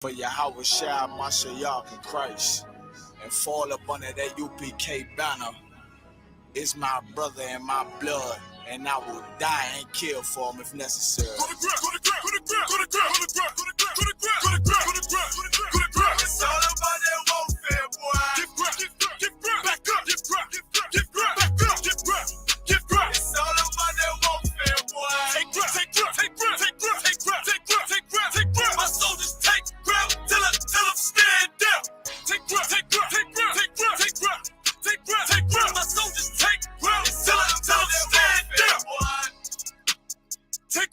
For Yahweh Shai, Mashiach, and Christ, and fall up under that U.P.K. banner, is my brother and my blood, and I will die and kill for him if necessary. It's all about that warfare, boy. Back up, It's all about that warfare, boy. Take grip. My soldiers take grip till I'm stand down. Take grip. My soldiers take grip till I'm stand down. Take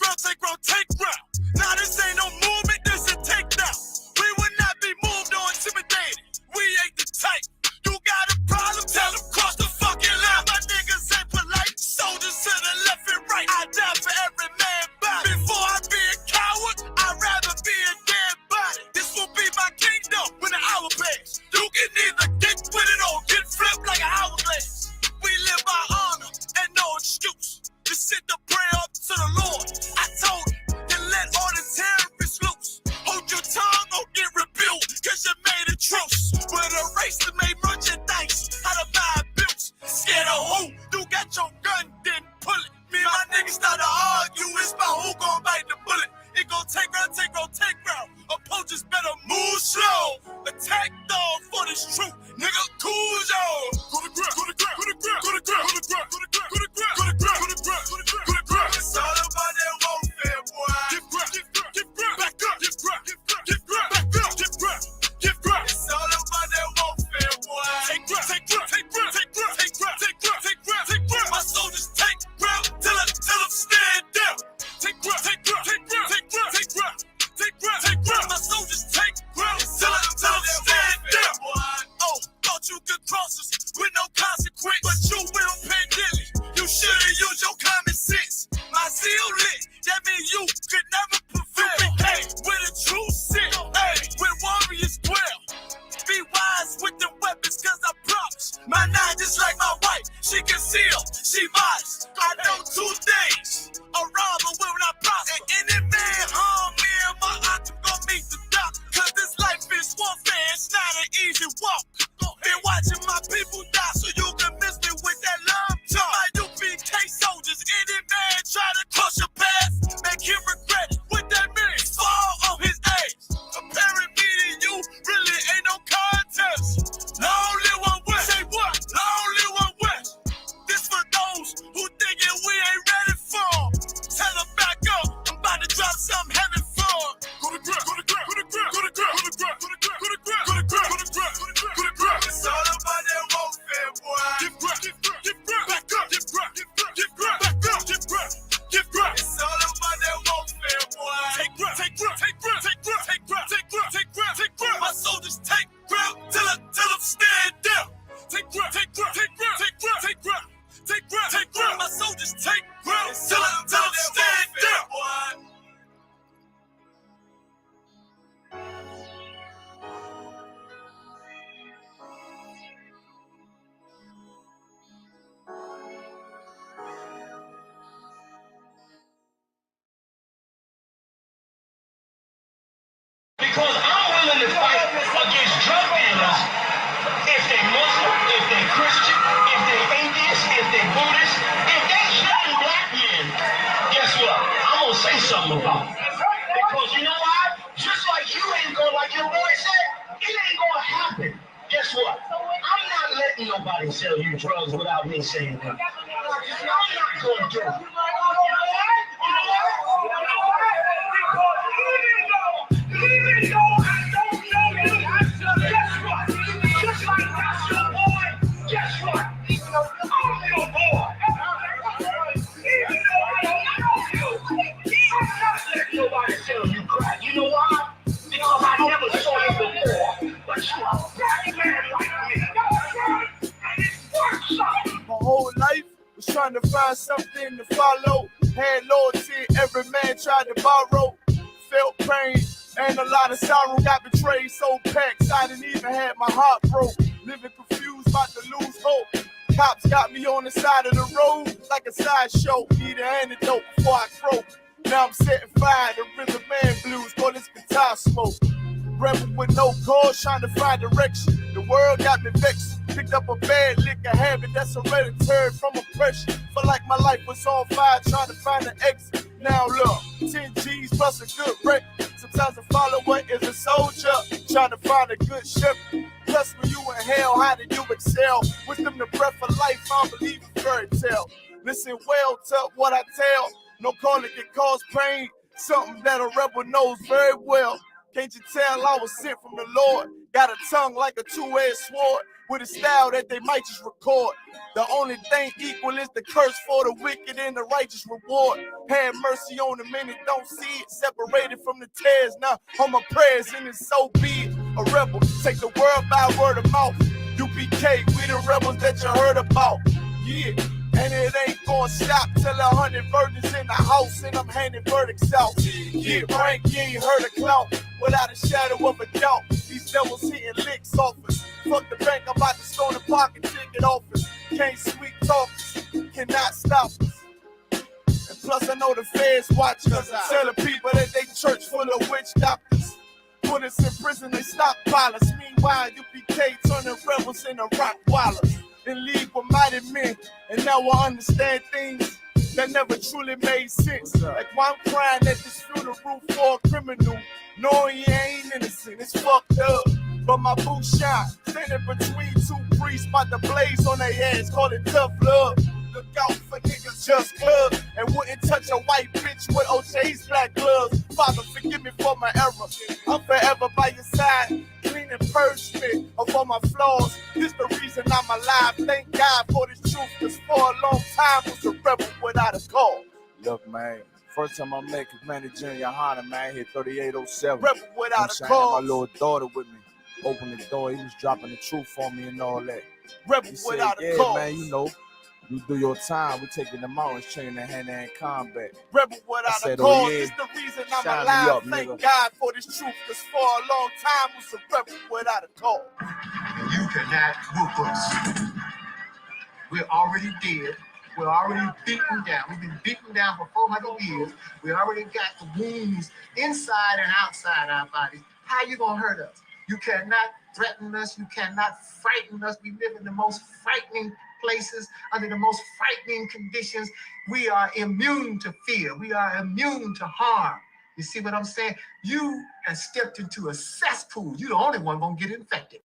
grip. Now this ain't no movement, this a takedown. We will not be moved or intimidated. We ain't the type. You got a problem, tell them cross the fucking line. My niggas ain't polite. Soldiers to the left and right. I die for every man body. Before I be a coward, I'd rather be a dead body. This will be my kingdom when the hour pass. You can either get with it or get flipped like an hourglass. We live by honor and no excuse. Just sit the prayer up to the Lord. I told him to let all the terrorists loose. Hold your tongue or get rebuked, cause you made a truce. With a race that made merchandise how to buy bills. Scared of who? You got your gun, then pull it. Me and my niggas start to argue, it's about who gon' bite the bullet. It gon' take round. Opponents better move slow. Attack dog for this truth. Nigga, cool yo. Go to grip. It's all about that warfare, boy. Give grip. Back up. Give grip. It's all about that warfare, boy. Take grip. My soldiers take grip till I'm stand down. Take grip. My soldiers take grip till I'm stand down. Oh, thought you could cross us with no consequence, but you will pay dearly. You should've used your common sense. My zeal lit, that means you could never prevail. Hey, with a true sin, hey, with warriors dwell. Be wise with the weapons, cause I promise. My nine just like my wife, she concealed, she modest. I know two things, a robber will not prosper. And any man harm me and my aunt gon' meet the doc. Cause this life is warfare, it's not an easy walk. Been watching my people die so you can miss me with that love talk. My U.P.K. soldiers, any man try to cross your path, make him regret it. What that means, fall on his ass. Comparing me to you really ain't no contest. Long live one West. Say what? Long live one West. This for those who thinking we ain't ready for. Tell them back up, I'm about to drop something heavy for. Go to grip. It's all about that warfare, boy. Give grip. Back up. Give grip. It's all about that warfare, boy. Take grip. My soldiers take grip till I'm stand down. Take grip. My soldiers take grip till I'm stand down. Because I'm willing to fight against drug dealers if they Muslim, if they Christian, if they atheist, if they Buddhist, if they killing black men, guess what? I'm gonna say something about it. Because you know why? Just like you ain't gonna, like your boy said, it ain't gonna happen. Guess what? I'm not letting nobody sell you drugs without me saying that. I'm not gonna do it. Even though I don't know you, guess what? Just like that's your boy, guess what? I'm your boy. Even though I don't know you, I'm not letting nobody sell you crack. You know why? Because I never saw you before. But you are a black man like me. And it works out. My whole life was trying to find something to follow. Had loyalty, every man tried to borrow. Felt pain and a lot of sorrow. Got betrayed, so packed, I didn't even have my heart broke. Living confused, about to lose hope. Cops got me on the side of the road like a sideshow. Need an antidote before I croak. Now I'm setting fire to rhythm man blues, call this guitar smoke. Rebel with no cause, trying to find direction. The world got me vexed. Picked up a bad liquor habit that's hereditary from oppression. Felt like my life was on fire, trying to find an exit. Now look, 10 G's plus a good wreck. Sometimes a follower is a soldier, trying to find a good shepherd. Plus when you in hell, how did you excel? Wisdom the breath of life, I believe in fairy tale. Listen well to what I tell. No calling can cause pain. Something that a rebel knows very well. Can't you tell I was sent from the Lord? Got a tongue like a two-edged sword, with a style that they might just record. The only thing equal is the curse for the wicked and the righteous reward. Have mercy on the many, don't see it. Separated from the tares, now on my prayers, and it's so be it. A rebel, take the world by word of mouth. U.P.K, we the rebels that you heard about. Yeah. And it ain't gonna stop till 100 virgins in the house and I'm handing verdicts out. Get rank, you ain't heard a clout without a shadow of a doubt. These devils hitting licks off us. Fuck the bank, I'm about to stone the pocket ticket office. Can't sweet talk us, cannot stop us. And plus I know the feds watch us. Tell the people that they church full of witch doctors. Put us in prison, they stockpile us. Meanwhile, U.P.K turning rebels into rock wallers. In league with mighty men, and now I understand things that never truly made sense. Like why I'm crying at this funeral for a criminal, knowing he ain't innocent. It's fucked up, but my boot shine, standing between two priests, about to blaze on their ass, call it tough love. Look out for niggas just club, and wouldn't touch a white bitch with OJ's black gloves. Father, forgive me for my error. I'm forever by your side. Clean and purge me of all my flaws. This the reason I'm alive. Thank God for this truth, cause for a long time was a rebel without a cause. Look, man, first time I met his man, GEN.YAHANNA, man, hit 3807. Rebel without a I cause. had my little daughter with me. Opened the door, he was dropping the truth for me and all that. Rebel He said, without a yeah, cause. man, you know, you do your time. We taking the mountains, training hand-to-hand combat. Rebel without I said, a cause. oh, yeah. This the reason I'm Shine me alive. up, Thank nigga. God for this truth, cause for a long time was a rebel without a cause. You cannot whoop us. We're already dead. We're already beaten down. We've been beaten down for 400 years. We already got the wounds inside and outside our bodies. How you gonna hurt us? You cannot threaten us. You cannot frighten us. We live in the most frightening places, under the most frightening conditions. We are immune to fear. We are immune to harm. You see what I'm saying? You have stepped into a cesspool. You're the only one gonna get infected.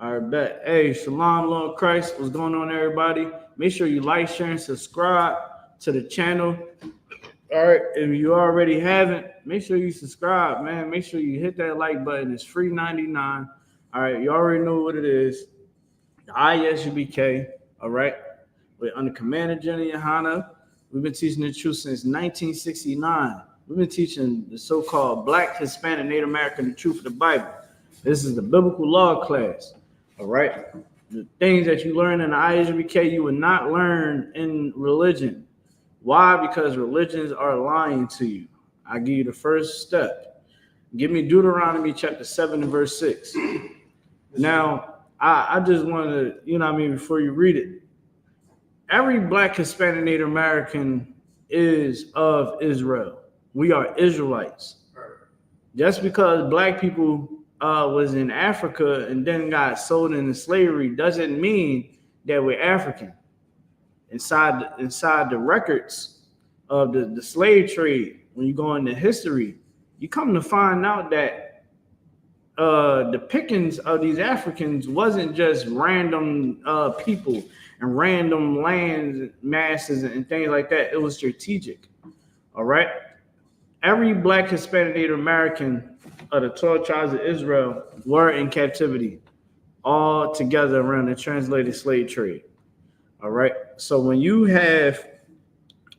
All right, bet. Hey, Shalom, Lord Christ. What's going on, everybody? Make sure you like, share, and subscribe to the channel. All right, if you already haven't, make sure you subscribe, man. Make sure you hit that like button. It's free 99. All right, you already know what it is. The I.S.U.P.K. All right, we're under command of GEN.YAHANNA. We've been teaching the truth since 1969. We've been teaching the so-called Black, Hispanic, Native American, the truth of the Bible. This is the biblical law class. All right, the things that you learn in the I.S.U.P.K. you would not learn in religion. Why? Because religions are lying to you. I give you the first step. Give me Deuteronomy chapter 7 and verse 6. Now, I just want to, before you read it, every Black, Hispanic, Native American is of Israel. We are Israelites. Just because Black people was in Africa and then got sold into slavery doesn't mean that we're African. Inside the records of the slave trade, when you go into history, you come to find out that the pickings of these Africans wasn't just random people and random lands, masses, and things like that. It was strategic. All right. Every Black, Hispanic, Native American of the 12 tribes of Israel were in captivity, all together around the translated slave trade. All right. So when you have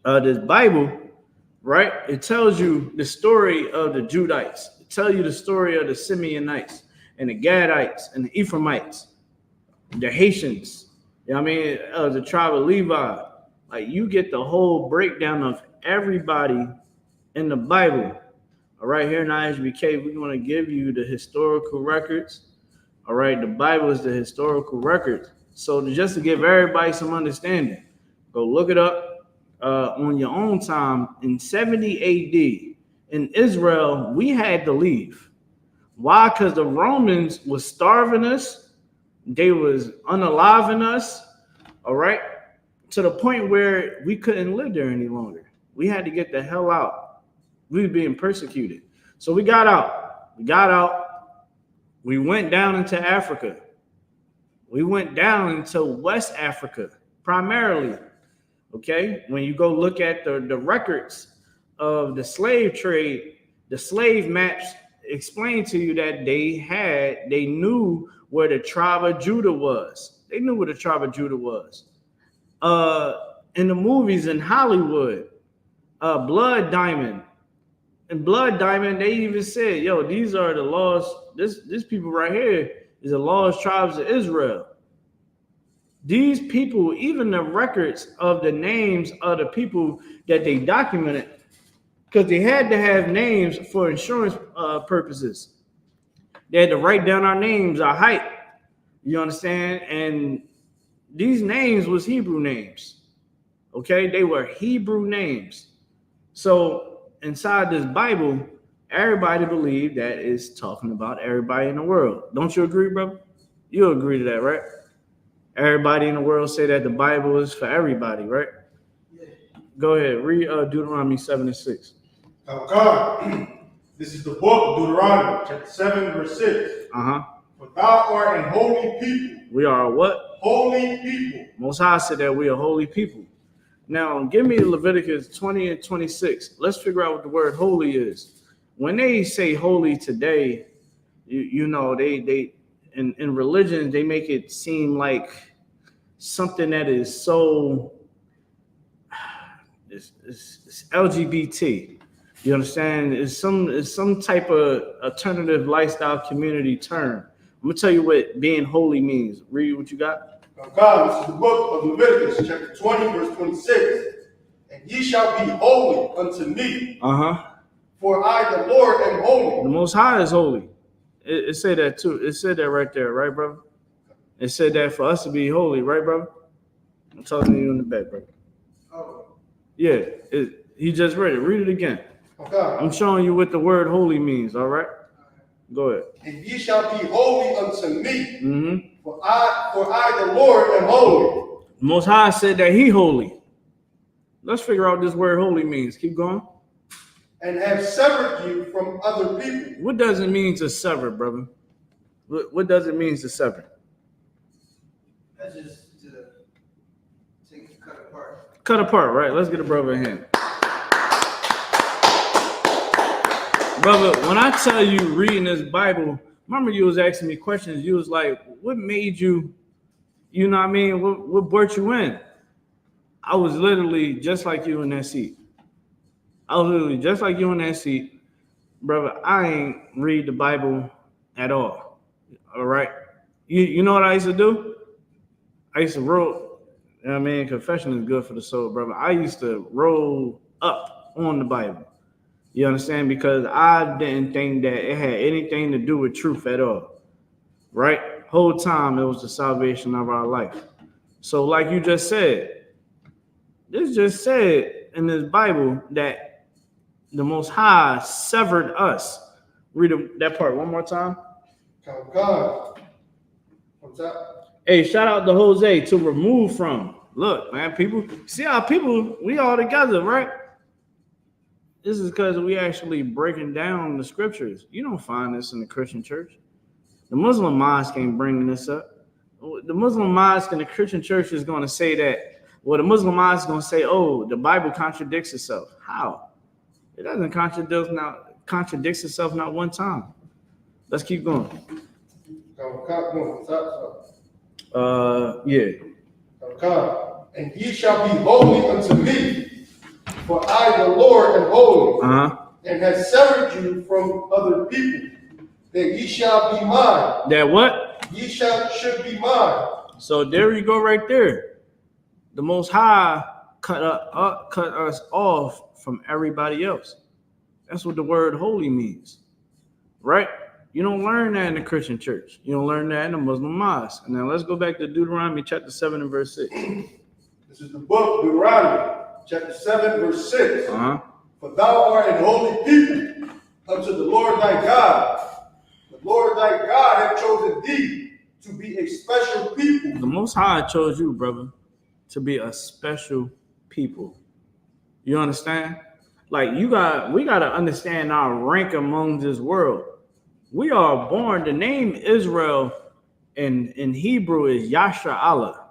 this Bible, right, it tells you the story of the Judites. It tells you the story of the Simeonites and the Gadites and the Ephraimites, the Haitians. The tribe of Levi. Like, you get the whole breakdown of everybody in the Bible. All right, here in I.S.U.P.K, we're going to give you the historical records. All right, the Bible is the historical records. So just to give everybody some understanding, go look it up on your own time. In 70 AD, in Israel, we had to leave. Why? Because the Romans was starving us. They was unaliving us. All right, to the point where we couldn't live there any longer. We had to get the hell out. We were being persecuted. So we got out. We went down into Africa. We went down into West Africa, primarily. Okay? When you go look at the records of the slave trade, the slave maps explain to you that they knew where the tribe of Judah was. They knew where the tribe of Judah was. In the movies in Hollywood, Blood Diamond. In Blood Diamond, they even said, yo, these are the lost, this people right here is the lost tribes of Israel. These people, even the records of the names of the people that they documented, because they had to have names for insurance purposes. They had to write down our names, our height. You understand? And these names was Hebrew names. Okay? They were Hebrew names. So inside this Bible, everybody believed that it's talking about everybody in the world. Don't you agree, brother? You agree to that, right? Everybody in the world say that the Bible is for everybody, right? Yeah. Go ahead, read Deuteronomy 7:6. Oh God, this is the book of Deuteronomy, chapter 7, verse 6. For thou art an holy people. We are what? Holy people. Most High said that we are holy people. Now, give me Leviticus 20 and 26. Let's figure out what the word holy is. When they say holy today, you know, they in religion, they make it seem like something that is so, it's LGBT. You understand? It's some type of alternative lifestyle community term. I'm going to tell you what being holy means. Read what you got. God, this is the book of Leviticus, chapter 20, verse 26. And ye shall be holy unto me. For I, the Lord, am holy. The Most High is holy. It said that too. It said that right there, right, brother? It said that for us to be holy, right, brother? I'm talking to you in the back, brother. Oh. Yeah, he just read it. Read it again. Okay. I'm showing you what the word holy means, all right? Go ahead. And ye shall be holy unto me. For I, the Lord, am holy. The Most High said that he holy. Let's figure out what this word holy means. Keep going. And have severed you from other people. What does it mean to sever, brother? What does it mean to sever? That's just to cut apart. Cut apart, right? Let's get a brother in here. Brother, when I tell you reading this Bible, remember you was asking me questions. You was like, what made you, you know what I mean? What brought you in? I was literally just like you in that seat. Brother, I ain't read the Bible at all. All right? You know what I used to do? I used to roll. You know what I mean? Confession is good for the soul, brother. I used to roll up on the Bible. You understand? Because I didn't think that it had anything to do with truth at all. Right? Whole time it was the salvation of our life. So like you just said, this just said in this Bible that the Most High severed us. Read that part one more time. God. What's up? Hey, shout out to Jose to remove from. Look, man, people, see how people, we all together, right? This is because we actually breaking down the scriptures. You don't find this in the Christian church. The Muslim mosque ain't bringing this up. The Muslim mosque and the Christian church is going to say that, well, the Muslim mosque is going to say, oh, the Bible contradicts itself. How? It doesn't contradicts itself not one time. Let's keep going. Yeah. And ye shall be holy unto me. For I, the Lord, am holy, and have severed you from other people, that ye shall be mine. That what? Ye should be mine. So there you go right there. The Most High cut us off from everybody else. That's what the word holy means, right? You don't learn that in the Christian church. You don't learn that in the Muslim mosque. And now let's go back to Deuteronomy chapter 7 and verse 6. This is the book, Deuteronomy, chapter 7, verse 6. For thou art an holy people unto the Lord thy God. The Lord thy God hath chosen thee to be a special people. The Most High chose you, brother, to be a special people. You understand? Like we got to understand our rank among this world. We are born, the name Israel in Hebrew is Yashar'Allah.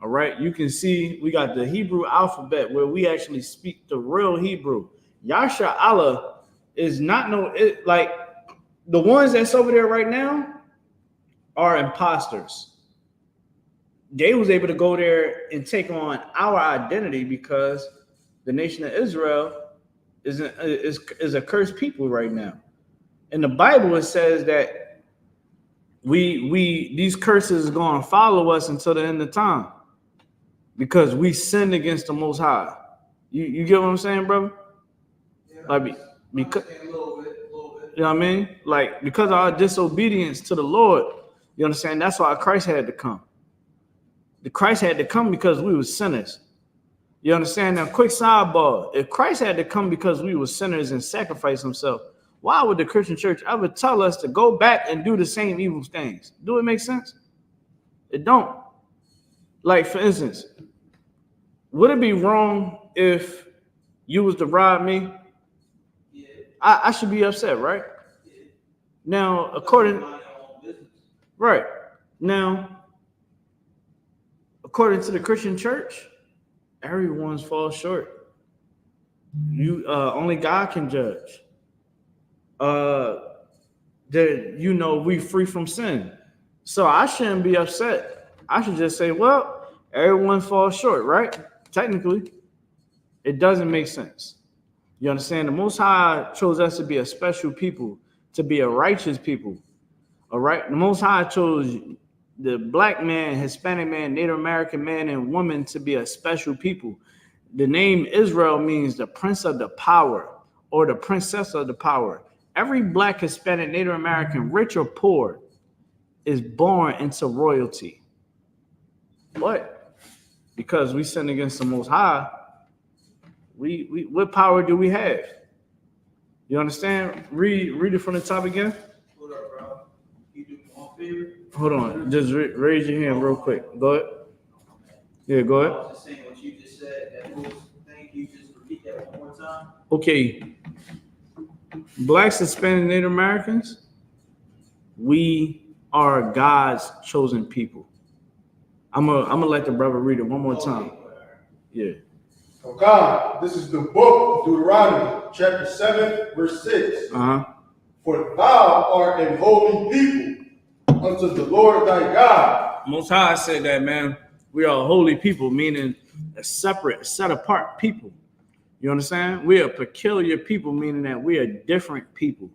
All right, you can see we got the Hebrew alphabet where we actually speak the real Hebrew. Yashar'Allah is not like the ones that's over there right now are imposters. They was able to go there and take on our identity because the nation of Israel is a cursed people right now. In the Bible, it says that these curses is going to follow us until the end of time because we sinned against the Most High. You get what I'm saying, brother? Yeah, Like because a little bit. you know what I mean? Like because of our disobedience to the Lord, you understand? That's why Christ had to come. The Christ had to come because we were sinners. You understand? Now, quick sidebar. If Christ had to come because we were sinners and sacrifice himself, why would the Christian church ever tell us to go back and do the same evil things? Do it make sense? It don't. Like, for instance, would it be wrong if you was to rob me? Yeah. I should be upset, right? Yeah. Now, right. Now, according to the Christian church, everyone's falls short. You only God can judge. We free from sin. So I shouldn't be upset. I should just say, well, everyone falls short, right? Technically, it doesn't make sense. You understand? The Most High chose us to be a special people, to be a righteous people. All right? The Most High chose the black man, Hispanic man, Native American man, and woman to be a special people. The name Israel means the prince of the power or the princess of the power. Every black, Hispanic, Native American, rich or poor, is born into royalty. But because we sin against the Most High, we what power do we have? You understand? Read it from the top again. Hold up, bro. You do me one favor. Hold on. Just raise your hand real quick. Go ahead. Yeah, go ahead. I was just saying what you just said. That whole thing, you just repeat that one more time. Okay. Blacks, Hispanic, Native Americans, we are God's chosen people. I'm gonna let the brother read it one more time. Yeah. Oh God, this is the book of Deuteronomy, chapter 7, verse 6. For thou art a holy people unto the Lord thy God. Most High said that, man. We are a holy people, meaning a separate, set apart people. You understand? We are peculiar people, meaning that we are different people.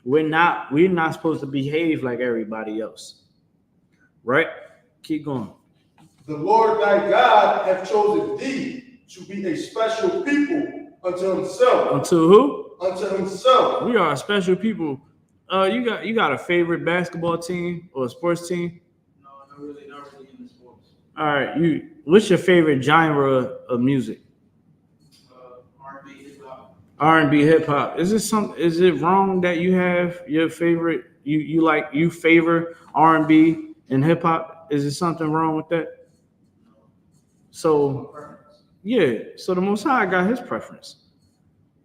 We're not supposed to behave like everybody else. Right? Keep going. The Lord thy God hath chosen thee to be a special people unto himself. Unto who? Unto himself. We are a special people. You got a favorite basketball team or a sports team? No, not really in the sports. All right, what's your favorite genre of music? R&B, hip-hop. R&B, hip-hop. Is it wrong that you have your favorite, you favor R&B and hip-hop? Is there something wrong with that? So, yeah, so the Most High got his preference.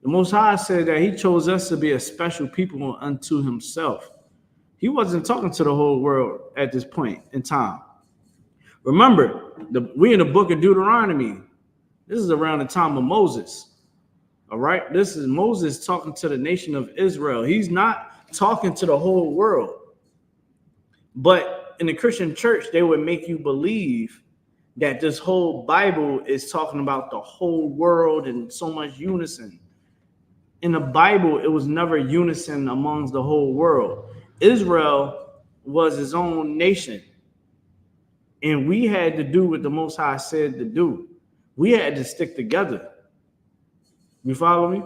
The Most High said that he chose us to be a special people unto himself. He wasn't talking to the whole world at this point in time. Remember, we in the book of Deuteronomy. This is around the time of Moses. All right? This is Moses talking to the nation of Israel. He's not talking to the whole world. But in the Christian church, they would make you believe that this whole Bible is talking about the whole world and so much unison. In the Bible, it was never unison amongst the whole world. Israel was his own nation. And we had to do what the Most High said to do. We had to stick together. You follow me?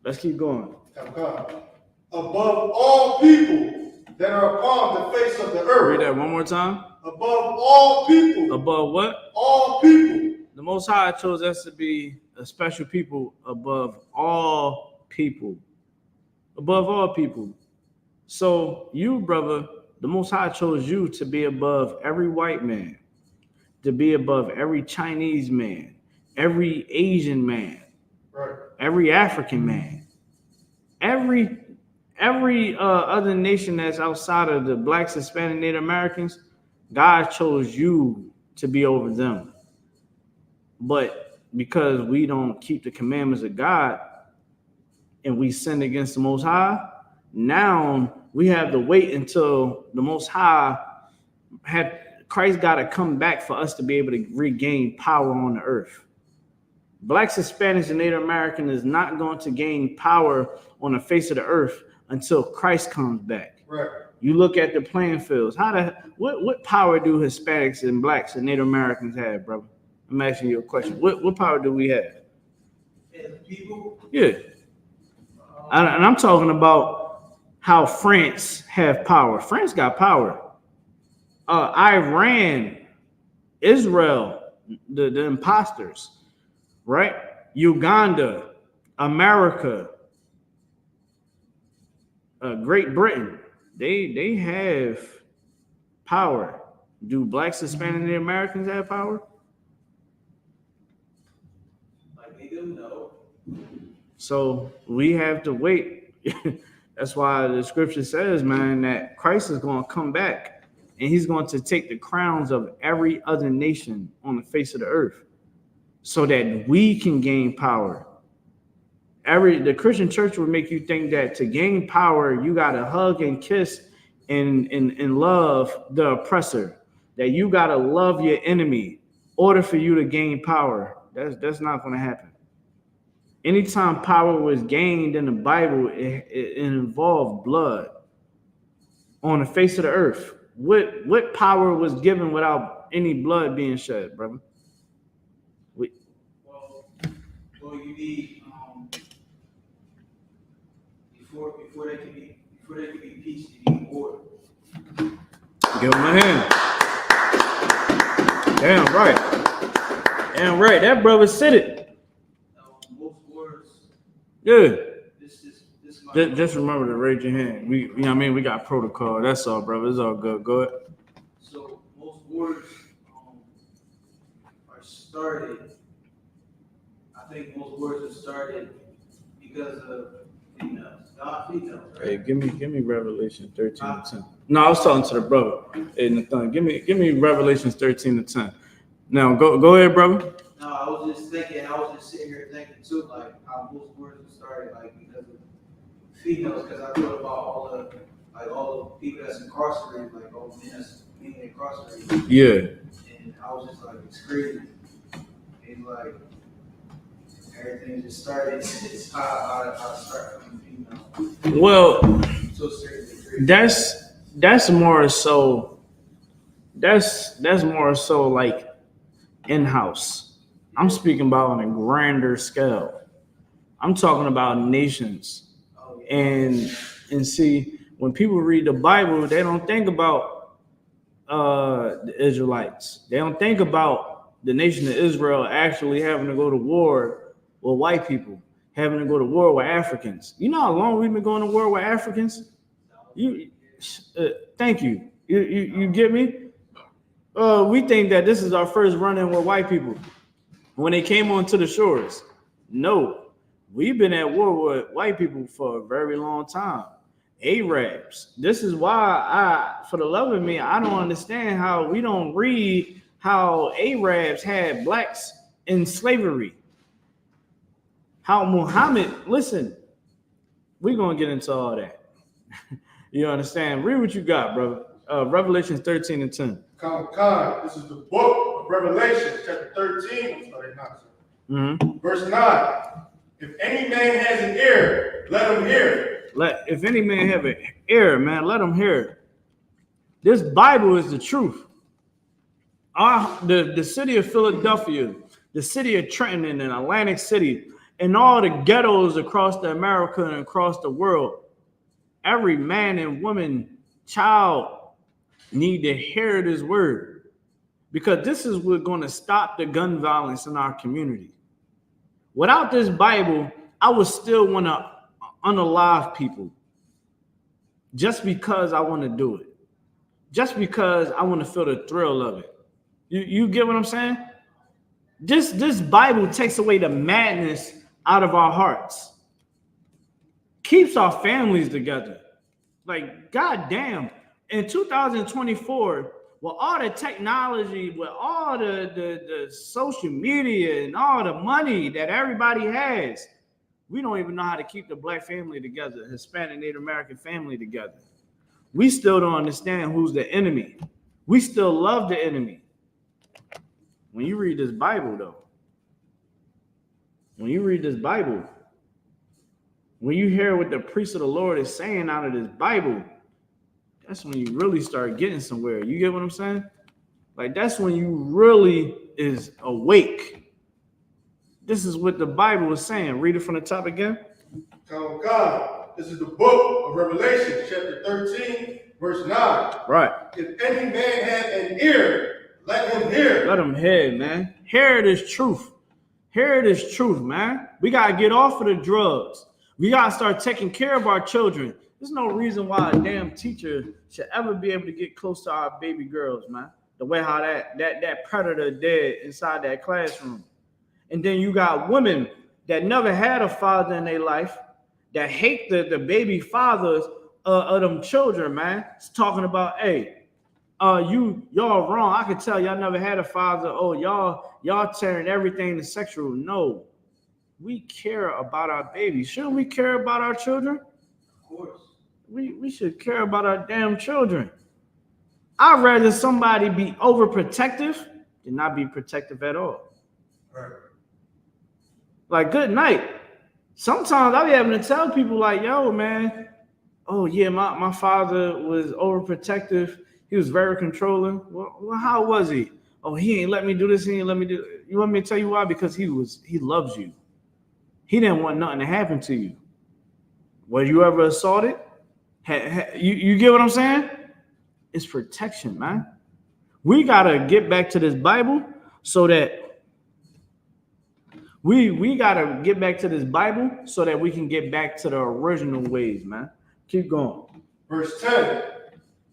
Let's keep going. Above all people that are upon the face of the earth. Read that one more time. Above all people. Above what? All people. The Most High chose us to be a special people above all people. Above all people. So you, brother, the Most High chose you to be above every white man, to be above every Chinese man, every Asian man, right, every African man, every other nation that's outside of the blacks, Hispanic, Native Americans. God chose you to be over them. But because we don't keep the commandments of God and we sin against the Most High, now we have to wait until the Most High Christ got to come back for us to be able to regain power on the earth. Blacks, Hispanics, and Native American is not going to gain power on the face of the earth until Christ comes back. Right. You look at the playing fields. What power do Hispanics and blacks and Native Americans have, brother? I'm asking you a question. What power do we have? People? Yeah. And I'm talking about how France have power. France got power. Iran, Israel, the imposters, right? Uganda, America, Great Britain, they have power. Do blacks, Hispanic, and Americans have power? Like they do know. So we have to wait. That's why the scripture says, man, that Christ is going to come back and he's going to take the crowns of every other nation on the face of the earth so that we can gain power. The Christian church would make you think that to gain power, you got to hug and kiss and love the oppressor, that you got to love your enemy in order for you to gain power. That's not going to happen. Anytime power was gained in the Bible, it involved blood on the face of the earth. What power was given without any blood being shed, brother? Well, you need before they can be peace, you need order. Give him a hand. Damn right. That brother said it. Most words. Yeah. This Just remember to raise your hand. We got protocol. That's all, brother. It's all good. Go ahead. So most wars are started. I think most wars are started because of females. God females, right? Hey, give me Revelation 13:10. No, I was talking to the brother. Hey, Nathan, give me Revelations 13:10. Now go ahead, brother. No, I was just sitting here thinking too, like how most wars were started, like because of females, because I thought about all the people that's incarcerated, like all men that's being incarcerated. Yeah. And I was just like, it's crazy. It's like everything just started. It's how it started from females. Well, So seriously, that's more so. That's more so like in-house. I'm speaking about on a grander scale. I'm talking about nations. And see, when people read the Bible, they don't think about the Israelites. They don't think about the nation of Israel actually having to go to war with white people, having to go to war with Africans. You know how long we've been going to war with Africans? Thank you. You get me? We think that this is our first run-in with white people when they came onto the shores. No, we've been at war with white people for a very long time. Arabs. This is why for the love of me, I don't understand how we don't read how Arabs had blacks in slavery. How Muhammad, listen, we're going to get into all that. You understand? Read what you got, brother. Revelations 13:10. This is the book of Revelation, chapter 13, verse 9. If any man has an ear, let him hear. If any man have an ear, man, let him hear. This Bible is the truth. The city of Philadelphia the city of Trenton and Atlantic City and all the ghettos across the America and across the world. Every man and woman, child need to hear this word, because this is what's going to stop the gun violence in our community. Without this Bible, I would still want to unalive people just because I want to do it, just because I want to feel the thrill of it. You get what I'm saying? This Bible takes away the madness out of our hearts, keeps our families together. Like, goddamn, in 2024, with all the technology, with all the social media and all the money that everybody has, we don't even know how to keep the black family together, Hispanic, Native American family together. We still don't understand who's the enemy. We still love the enemy. When you read this Bible, though, when you hear what the priest of the Lord is saying out of this Bible, that's when you really start getting somewhere. You get what I'm saying? Like, that's when you really is awake. This is what the Bible is saying. Read it from the top again. God, this is the book of Revelation, chapter 13, verse 9. Right. If any man have an ear, let him hear. Let him hear, man. Hear this truth. Hear this truth, man. We got to get off of the drugs. We got to start taking care of our children. There's no reason why a damn teacher should ever be able to get close to our baby girls, man. The way how that predator did inside that classroom. And then you got women that never had a father in their life, that hate the baby fathers of them children, man. It's talking about, hey, y'all wrong. I can tell y'all never had a father. Oh, y'all turning everything to sexual. No, we care about our babies. Shouldn't we care about our children? Of course. We should care about our damn children. I'd rather somebody be overprotective than not be protective at all. Right. Like, good night. Sometimes I be having to tell people, like, yo, man, oh yeah, my father was overprotective. He was very controlling. Well, how was he? Oh, he ain't let me do this. He ain't let me do. You want me to tell you why? Because he loves you. He didn't want nothing to happen to you. Were you ever assaulted? You get what I'm saying? It's protection, man. We gotta get back to this Bible so that we gotta get back to this Bible so that we can get back to the original ways, man. Keep going. Verse 10.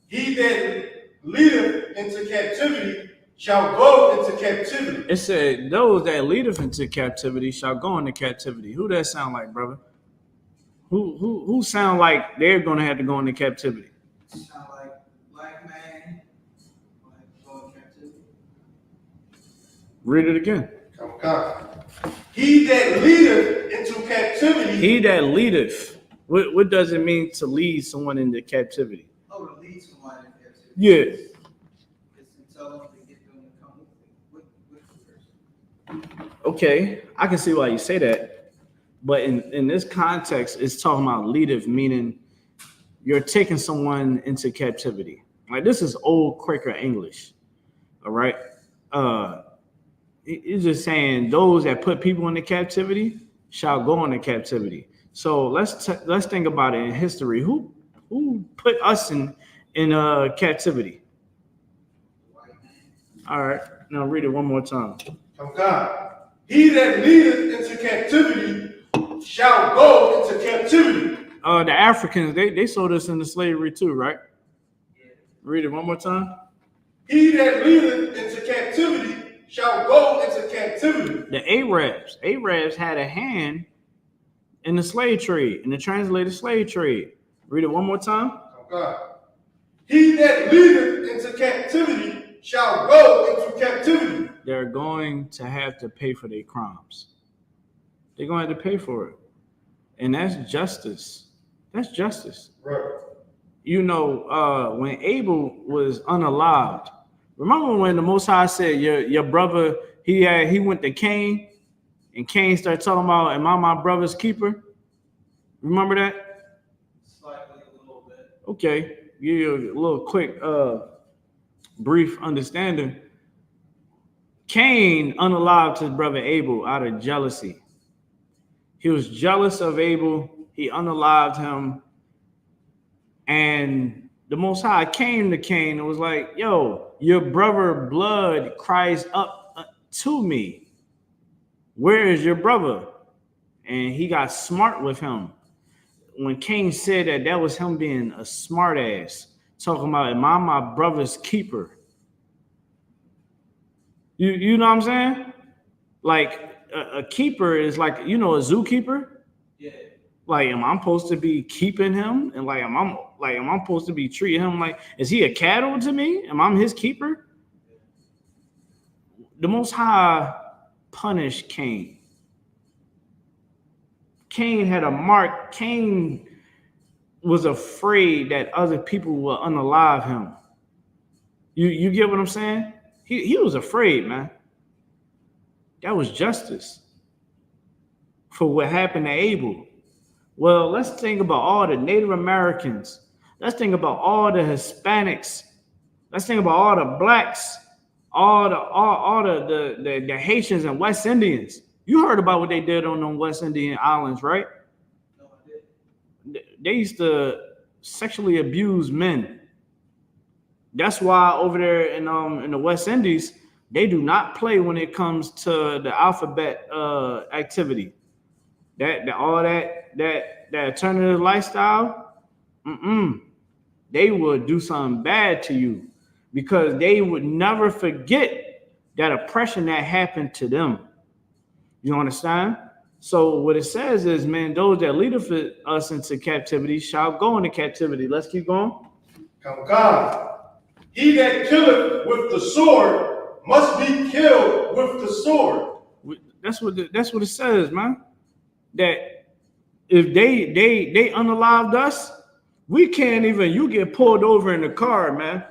He that leadeth into captivity shall go into captivity. It said, those that leadeth into captivity shall go into captivity. Who that sound like, brother? Who sound like they're gonna have to go into captivity? Sound like black man, going captivity. Read it again. Okay. He that leadeth into captivity. He that leadeth. What does it mean to lead someone into captivity? Oh, to lead someone into captivity. Yeah. It's to tell them to get them to come with the person. Okay, I can see why you say that. But in this context, it's talking about leadeth, meaning you're taking someone into captivity. Like, this is old Quaker English. All right. It's just saying those that put people into captivity shall go into captivity. So let's think about it in history. Who put us in captivity? All right. Now read it one more time. Okay. He that leadeth into captivity shall go into captivity. The Africans, they sold us into slavery too, right? Yeah. Read it one more time. He that leadeth into captivity shall go into captivity. The Arabs had a hand in the slave trade, in the translated slave trade. Read it one more time. Okay. He that leadeth into captivity shall go into captivity. They're going to have to pay for their crimes. They're going to have to pay for it. And that's justice. That's justice. Right. You know, when Abel was unalive, remember when the Most High said your brother, he went to Cain, and Cain started talking about, am I my brother's keeper? Remember that? Slightly, a little bit. Okay, give you a little quick, brief understanding. Cain unalived his brother Abel out of jealousy. He was jealous of Abel. He unalived him. And the Most High came to Cain and was like, yo, your brother blood cries up to me. Where is your brother? And he got smart with him. When Cain said that, that was him being a smart ass, talking about, am I my brother's keeper? You know what I'm saying? Like a keeper is like, you know, a zookeeper. Yeah. Like, am I supposed to be keeping him? And like, am I supposed to be treating him like, is he a cattle to me? Am I his keeper? The Most High punished Cain. Cain had a mark. Cain was afraid that other people would unalive him. You get what I'm saying? He was afraid, man. That was justice for what happened to Abel. Well, let's think about all the Native Americans. Let's think about all the Hispanics. Let's think about all the blacks, all the Haitians and West Indians. You heard about what they did on them West Indian islands, right? No, I didn't. They used to sexually abuse men. That's why over there in the West Indies, they do not play when it comes to the alphabet activity. That alternative lifestyle, they would do something bad to you because they would never forget that oppression that happened to them. You understand? So what it says is, man, those that lead us into captivity shall go into captivity. Let's keep going. Come God. He that killeth with the sword must be killed with the sword. That's what it says, man. That if they unalived us, we can't even. You get pulled over in the car, man.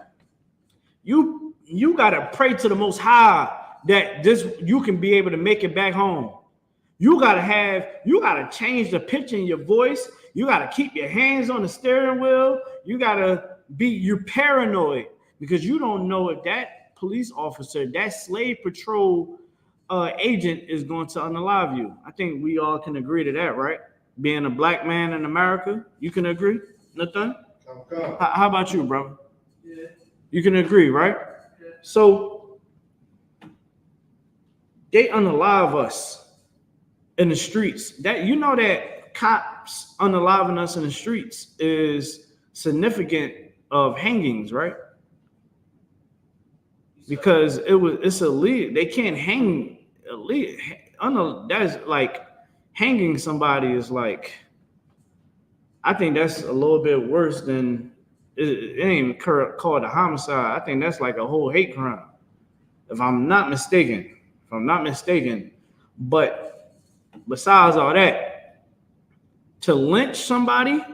You gotta pray to the Most High that you can be able to make it back home. You gotta change the pitch in your voice. You gotta keep your hands on the steering wheel. You're paranoid because you don't know if that police officer, that slave patrol agent is going to unalive you. I think we all can agree to that, right? Being a black man in America, you can agree? Nothing? How about you, brother? Yeah. You can agree, right? Yeah. So they unalive us in the streets. That you know that cops unaliving us in the streets is significant of hangings, right? Because it's illegal. They can't hang illegal. That's like hanging somebody is like, I think that's a little bit worse than it ain't even called a homicide. I think that's like a whole hate crime, if I'm not mistaken. But besides all that, to lynch somebody,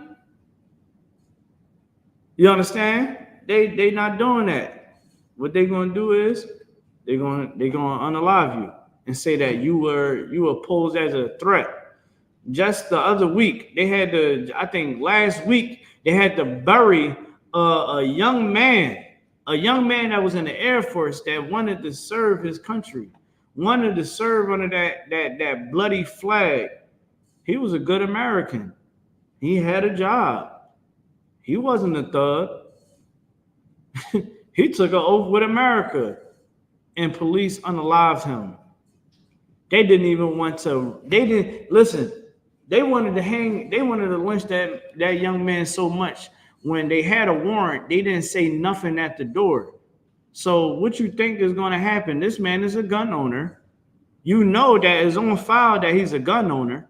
you understand? They not doing that. What they're gonna do is they're gonna unalive you and say that you were posed as a threat. Just the other week, I think last week, they had to bury a young man that was in the Air Force that wanted to serve his country, wanted to serve under that bloody flag. He was a good American. He had a job. He wasn't a thug. He took an oath with America, and police unalived him. They didn't even want to. They didn't listen. They wanted to lynch that young man so much. When they had a warrant, they didn't say nothing at the door. So what you think is going to happen? This man is a gun owner. You know that it's on file that he's a gun owner,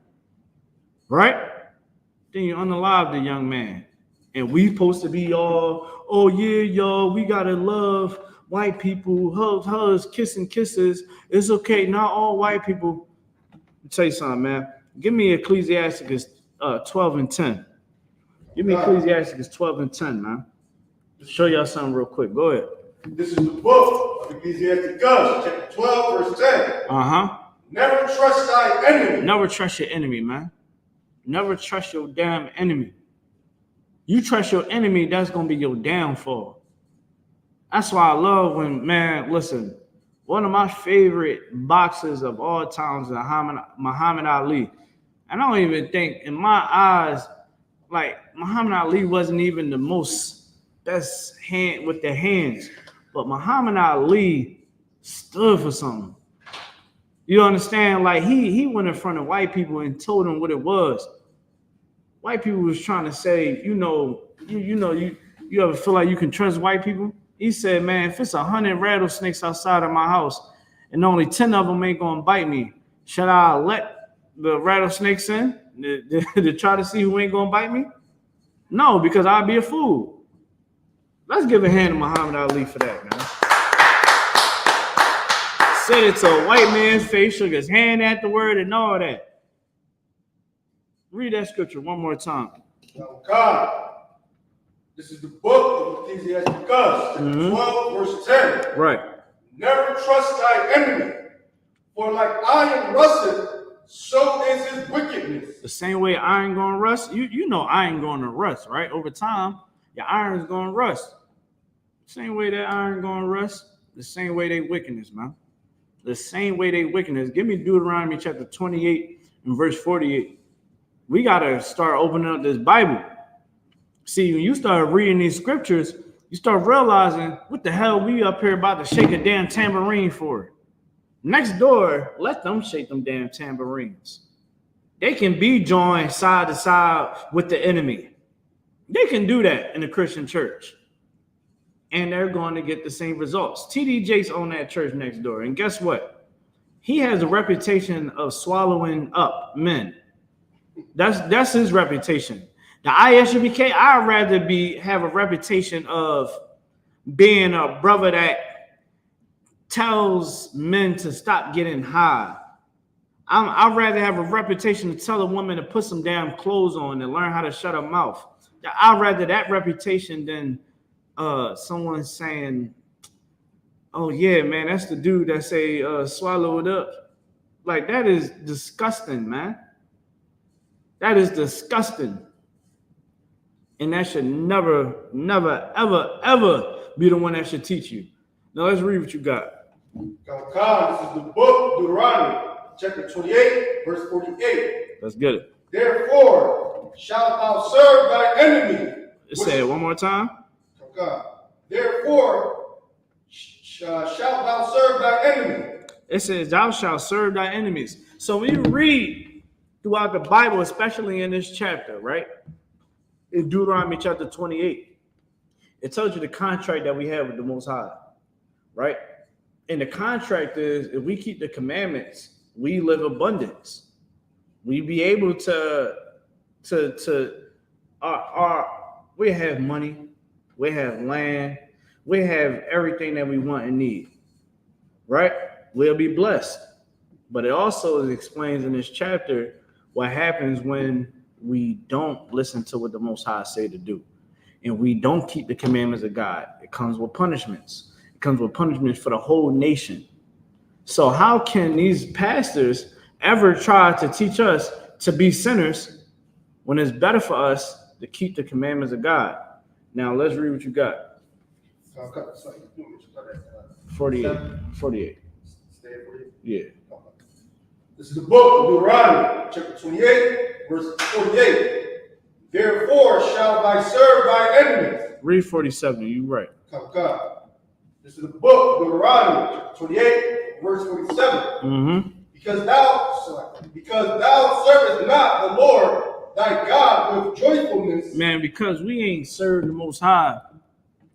right? Then you unalive the young man. And we supposed to be all, oh yeah, y'all, we gotta love white people, hugs, kisses. It's okay, not all white people. I'll tell you something, man. Give me Ecclesiasticus 12 and 10. Give me Ecclesiasticus 12 and 10, man. Show y'all something real quick. Go ahead. This is the book of Ecclesiasticus, chapter 12, verse 10. Never trust thy enemy. Never trust your enemy, man. Never trust your damn enemy. You trust your enemy, that's going to be your downfall. That's why I love when, man, listen, One of my favorite boxers of all times is Muhammad Ali. And I don't even think, in my eyes, like Muhammad Ali wasn't even the most best hand with the hands, but Muhammad Ali stood for something. You understand? Like he went in front of white people and told them what it was. White people was trying to say, you ever feel like you can trust white people? He said, man, if it's 100 rattlesnakes outside of my house and only 10 of them ain't gonna bite me, should I let the rattlesnakes in to try to see who ain't gonna bite me? No, because I'd be a fool. Let's give a hand to Muhammad Ali for that, man. Said it to a white man's face, shook his hand at the word and all that. Read that scripture one more time. Now, God, this is the book of Ecclesiastes, 12, verse 10. Right. Never trust thy enemy, for like iron rusteth, so is his wickedness. The same way iron gonna rust, you know iron gonna rust, right? Over time, your iron's gonna rust. Same way that iron gonna rust, the same way they wickedness, man. The same way they wickedness. Give me Deuteronomy chapter 28 and verse 48. We gotta start opening up this Bible. See, when you start reading these scriptures, you start realizing what the hell we up here about to shake a damn tambourine for. Next door, let them shake them damn tambourines. They can be joined side to side with the enemy. They can do that in the Christian church. And they're going to get the same results. T.D. Jakes owned that church next door. And guess what? He has a reputation of swallowing up men. That's his reputation. The I.S.U.P.K, I'd rather have a reputation of being a brother that tells men to stop getting high. I'd rather have a reputation to tell a woman to put some damn clothes on and learn how to shut her mouth. I'd rather that reputation than someone saying, oh yeah, man, that's the dude that say swallow it up. Like, that is disgusting, man. That is disgusting. And that should never, ever, ever be the one that should teach you. Now let's read what you got. Now, God, this is the book of Deuteronomy, chapter 28, verse 48. Let's get it. Therefore, shalt thou serve thy enemy. Say it one more time. God. Therefore, shalt thou serve thy enemy. It says, thou shalt serve thy enemies. So when you read throughout the Bible, especially in this chapter, right? In Deuteronomy chapter 28, it tells you the contract that we have with the Most High, right? And the contract is, if we keep the commandments, we live abundance. We be able we have money, we have land, we have everything that we want and need, right? We'll be blessed. But it also explains in this chapter what happens when we don't listen to what the Most High say to do, and we don't keep the commandments of God. It comes with punishments. It comes with punishments for the whole nation. So how can these pastors ever try to teach us to be sinners when it's better for us to keep the commandments of God? Now let's read what you got. 48. 48. Yeah. This is the book of Deuteronomy, chapter 28, verse 48. Therefore shalt thou serve thy enemies. Read 47, you right. God. This is the book of Deuteronomy, chapter 28, verse 47. Mm-hmm. Because thou servest not the Lord thy God with joyfulness. Man, because we ain't served the Most High,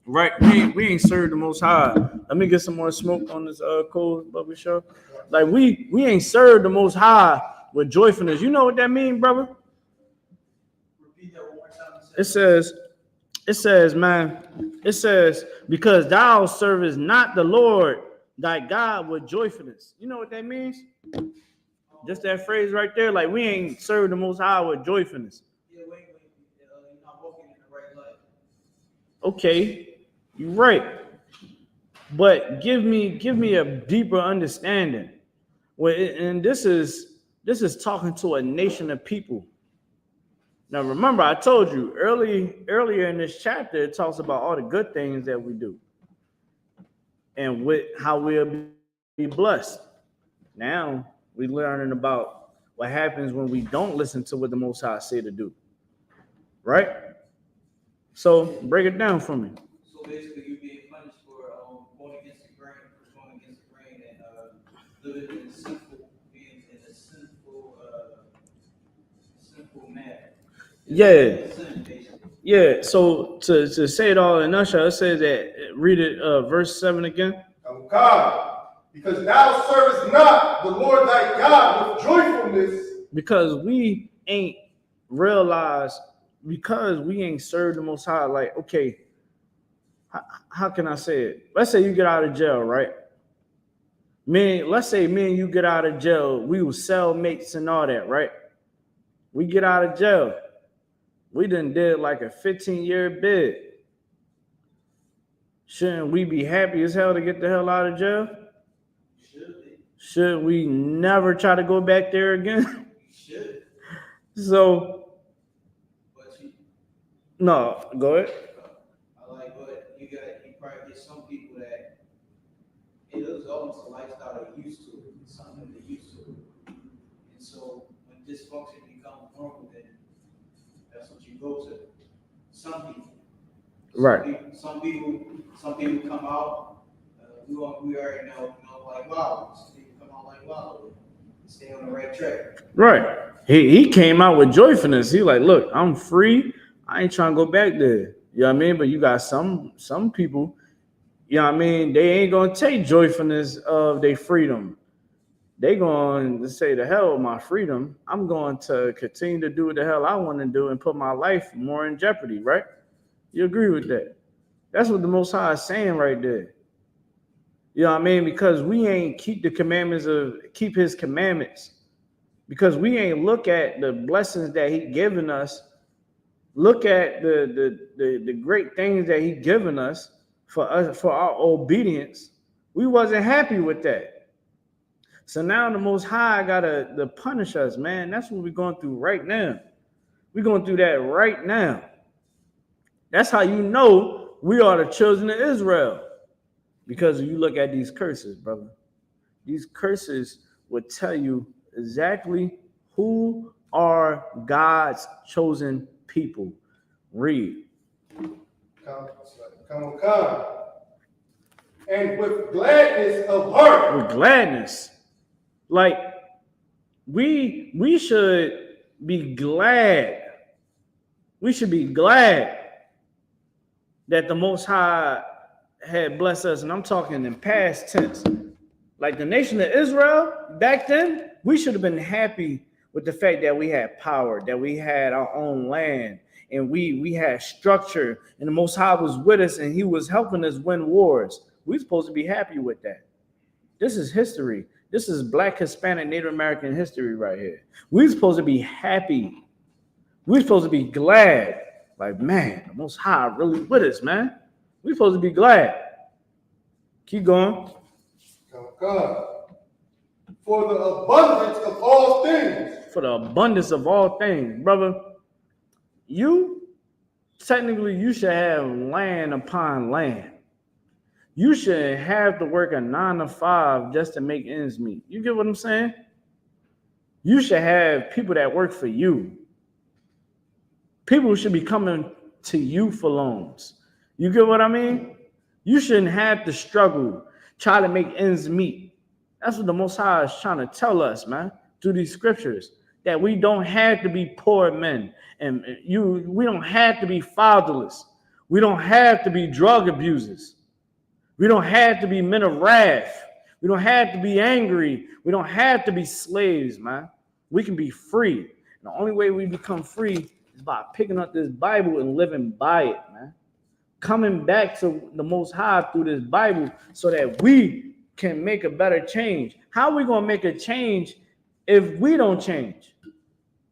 right? We ain't served the Most High. Let me get some more smoke on this cold bubbly show. Like we ain't served the Most High with joyfulness. You know what that means, brother? Repeat that one more time. It says, man, it says, because thou servest not the Lord thy God with joyfulness. You know what that means? Just that phrase right there, like we ain't served the Most High with joyfulness. Yeah, wait, you're not walking in the right light. Okay, you're right. But give me a deeper understanding. Well, and this is talking to a nation of people. Now, remember, I told you earlier in this chapter, it talks about all the good things that we do and with how we'll be be blessed. Now we learning about what happens when we don't listen to what the Most High say to do. Right? So break it down for me. So basically, you're being punished for going against the grain, and living in a sinful manner. Yeah. So to say it all in a nutshell, it says that, read it, verse 7 again. God, because thou servest not the Lord thy God with joyfulness. Because we ain't realized, because we ain't served the Most High. Like, okay, how can I say it? Let's say you get out of jail, right? Let's say me and you get out of jail. We were cellmates and all that, right? We get out of jail. We done did like a 15-year bid. Shouldn't we be happy as hell to get the hell out of jail? Should we never try to go back there again? Should. So, no, go ahead. But you probably get some people that it is almost a lifestyle they're used to, something they're used to. And so when dysfunction becomes normal, then that's what you go to. Some people. Right. Some people come out. We already know, like wow. Some people come out like wow. Stay on the right track. Right. He came out with joyfulness. He like, look, I'm free. I ain't trying to go back there. You know what I mean? But you got some people, you know what I mean? They ain't gonna take joyfulness of their freedom. They going to say, the hell with my freedom. I'm going to continue to do what the hell I want to do and put my life more in jeopardy, right? You agree with that? That's what the Most High is saying right there. You know what I mean? Because we ain't keep his commandments. Because we ain't look at the blessings that he given us. Look at the great things that he given us for our obedience. We wasn't happy with that. So now the Most High gotta punish us, man. That's what we're going through right now. We're going through that right now. That's how you know we are the children of Israel. Because you look at these curses, brother. These curses would tell you exactly who are God's chosen people. Read. Come. And with gladness of heart. With gladness. Like, we should be glad. We should be glad that the Most High had blessed us. And I'm talking in past tense. Like the nation of Israel, back then, we should have been happy with the fact that we had power, that we had our own land, and we had structure, and the Most High was with us, and he was helping us win wars. We're supposed to be happy with that. This is history. This is Black, Hispanic, Native American history right here. We're supposed to be happy. We're supposed to be glad. Like, man, the Most High really with us, man. We're supposed to be glad. Keep going. God. For the abundance of all things. For the abundance of all things, brother. You should have land upon land. You should have to work a 9 to 5 just to make ends meet. You get what I'm saying? You should have people that work for you. People should be coming to you for loans. You get what I mean? You shouldn't have to struggle, try to make ends meet. That's what the Most High is trying to tell us, man, through these scriptures, that we don't have to be poor men, and we don't have to be fatherless. We don't have to be drug abusers. We don't have to be men of wrath. We don't have to be angry. We don't have to be slaves, man. We can be free. And the only way we become free is by picking up this Bible and living by it, man. Coming back to the Most High through this Bible so that we can make a better change. How are we going to make a change if we don't change?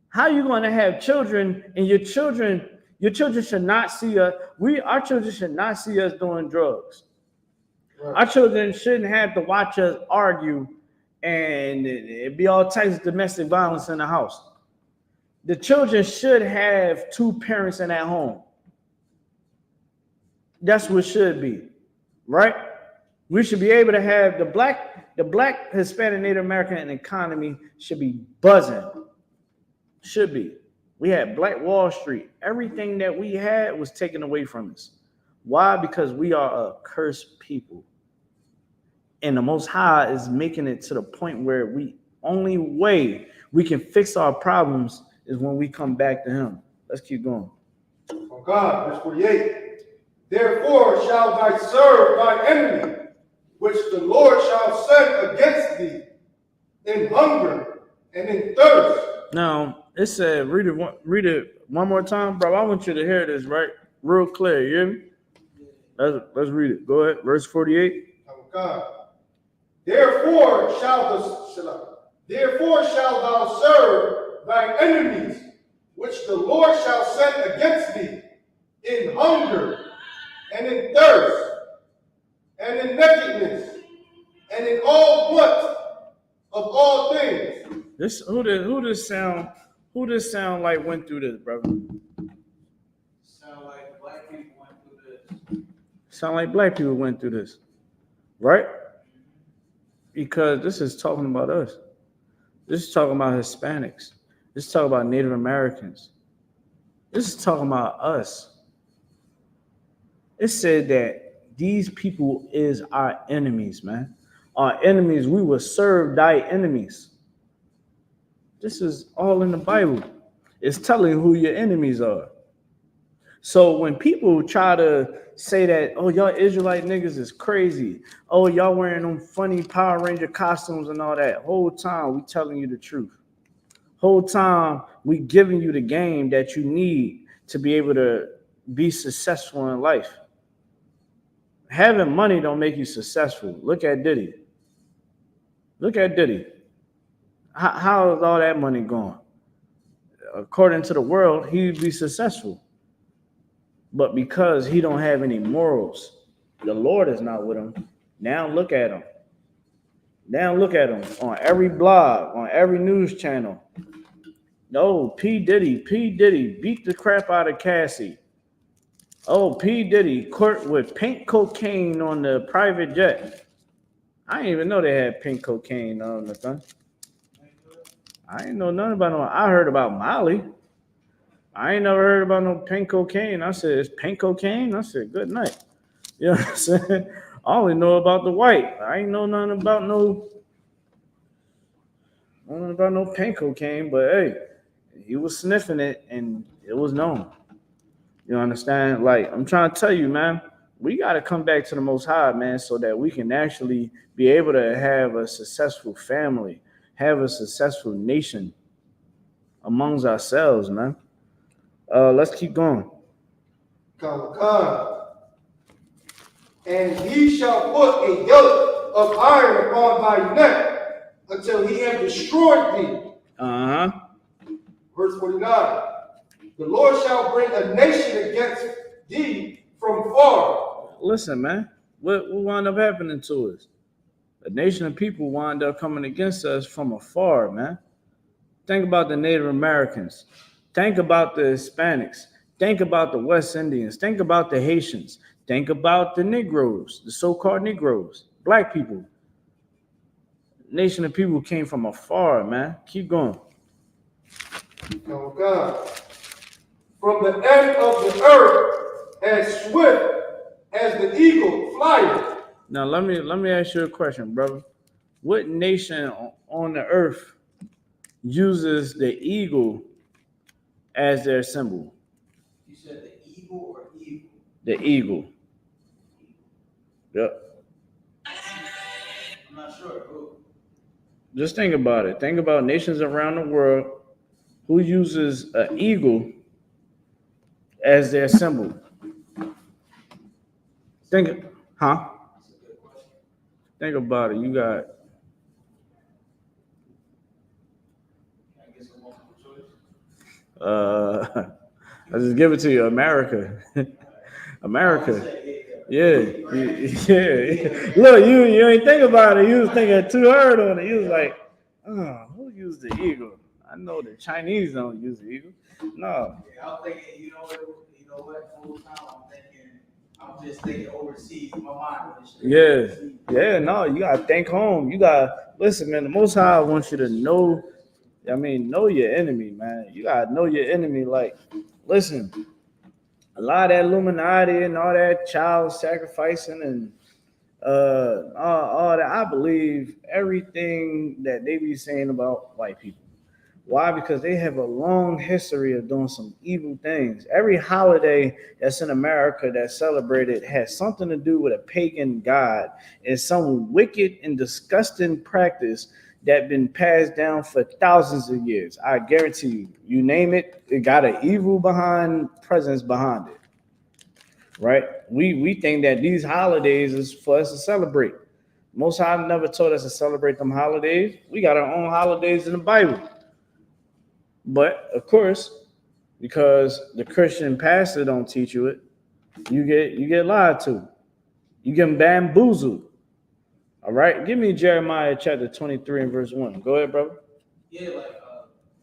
How are you going to have children and your children should not see us? Our children should not see us doing drugs. Right. Our children shouldn't have to watch us argue and it be all types of domestic violence in the house. The children should have 2 parents in that home. That's what it should be, right? We should be able to have the black Hispanic Native American economy should be buzzing. Should be. We had Black Wall Street. Everything that we had was taken away from us. Why? Because we are a cursed people. And the Most High is making it to the point where we only way we can fix our problems is when we come back to Him. Let's keep going. Oh God, verse 48. Therefore shall thou serve thy enemy, which the Lord shall send against thee in hunger and in thirst. Now, it said, read it one more time, bro. I want you to hear this, right? Real clear, you hear me? Let's read it. Go ahead. Verse 48. Oh God. Therefore shalt thou serve thy enemies, which the Lord shall send against thee in hunger and in thirst and in nakedness and in all want of all things. This who this sound like went through this, brother? Sound like black people went through this. Sound like black people went through this, right? Because this is talking about us. This is talking about Hispanics. This is talking about Native Americans. This is talking about us. It said that these people is our enemies, man. Our enemies, we will serve thy enemies. This is all in the Bible. It's telling who your enemies are. So when people try to say that, oh, y'all Israelite niggas is crazy. Oh, y'all wearing them funny Power Ranger costumes and all that. Whole time we telling you the truth. Whole time we giving you the game that you need to be able to be successful in life. Having money don't make you successful. Look at Diddy. Look at Diddy. How is all that money going? According to the world, he'd be successful. But because he don't have any morals, the Lord is not with him. Now look at him. Now look at him on every blog, on every news channel. No, P. Diddy beat the crap out of Cassie. Oh, P. Diddy caught with pink cocaine on the private jet. I didn't even know they had pink cocaine on the thing. I didn't know nothing about no. I heard about Molly. I ain't never heard about no pink cocaine. I said, it's pink cocaine? I said, good night. You know what I'm saying? I only know about the white. I ain't know nothing about no pink cocaine, but hey, he was sniffing it and it was known. You understand? Like, I'm trying to tell you, man, we got to come back to the Most High, man, so that we can actually be able to have a successful family, have a successful nation amongst ourselves, man. Let's keep going. And he shall put a yoke of iron upon thy neck until he have destroyed thee. Verse 49. The Lord shall bring a nation against thee from far. Listen, man, what wound up happening to us? A nation of people wound up coming against us from afar, man. Think about the Native Americans. Think about the Hispanics. Think about the West Indians. Think about the Haitians. Think about the Negroes, the so-called Negroes, black people. Nation of people came from afar, man. Keep going. Oh God. From the end of the earth, as swift as the eagle flieth. Now let me ask you a question, brother. What nation on the earth uses the eagle as their symbol? You said the eagle or evil? The eagle. Yep. I'm not sure. Who? Just think about it. Think about nations around the world who uses an eagle as their symbol. Think about it. You got. I just give it to you, America. America. Yeah. Look, you ain't think about it. You was thinking too hard on it. You was like, who used the eagle? I know the Chinese don't use the eagle. No. Yeah, I'm thinking, you know what? Whole time I'm I'm just thinking overseas in my mind. Yeah, no, you gotta think home. You gotta listen, man. The Most High wants you to know. I mean, know your enemy, man. You gotta know your enemy. Like, listen, a lot of that Illuminati and all that child sacrificing and all that. I believe everything that they be saying about white people. Why? Because they have a long history of doing some evil things. Every holiday that's in America that's celebrated has something to do with a pagan god and some wicked and disgusting practice that been passed down for thousands of years. I guarantee you, you name it, it got an evil presence behind it. Right? We think that these holidays is for us to celebrate. Most High never told us to celebrate them holidays. We got our own holidays in the Bible. But of course, because the Christian pastor don't teach you it, you get lied to. You get bamboozled. All right. Give me Jeremiah chapter 23 and verse 1. Go ahead, brother. Yeah, like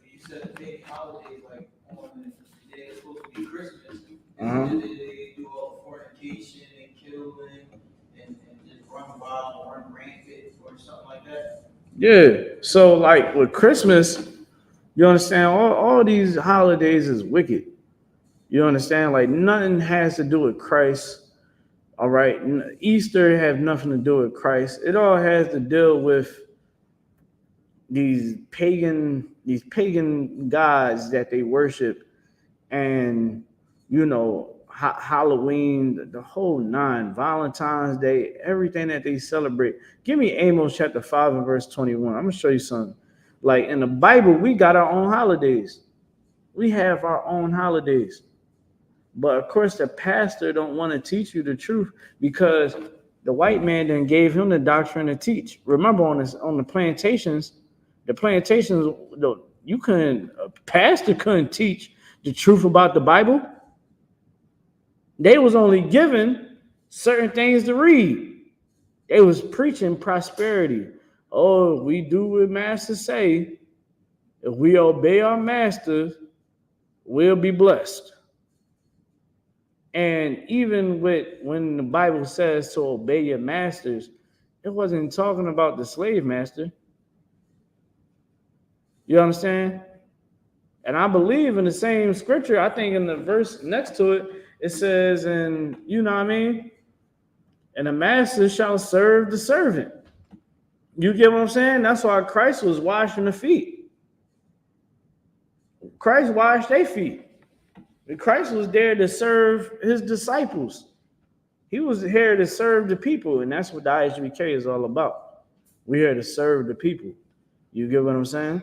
you said the big holidays, like on the day it's supposed to be Christmas, and they do all the fornication and killing and just run wild, run rampant or something like that. Yeah. So like with Christmas, you understand all these holidays is wicked. You understand? Like nothing has to do with Christ. All right. Easter have nothing to do with Christ. It all has to deal with these pagan gods that they worship, and Halloween, the whole nine, Valentine's Day, everything that they celebrate. Give me Amos chapter 5 and verse 21. I'm gonna show you something. Like in the Bible, we got our own holidays. We have our own holidays. But of course, the pastor don't want to teach you the truth because the white man then gave him the doctrine to teach. Remember on the plantations, a pastor couldn't teach the truth about the Bible. They was only given certain things to read. They was preaching prosperity. Oh, we do what masters say. If we obey our masters, we'll be blessed. And even when the Bible says to obey your masters, it wasn't talking about the slave master. You understand? And I believe in the same scripture, I think in the verse next to it, it says, and you know what I mean? And the master shall serve the servant. You get what I'm saying? That's why Christ was washing the feet. Christ washed their feet. Christ was there to serve his disciples. He was here to serve the people, and that's what the I.S.U.P.K is all about. We're here to serve the people. You get what I'm saying?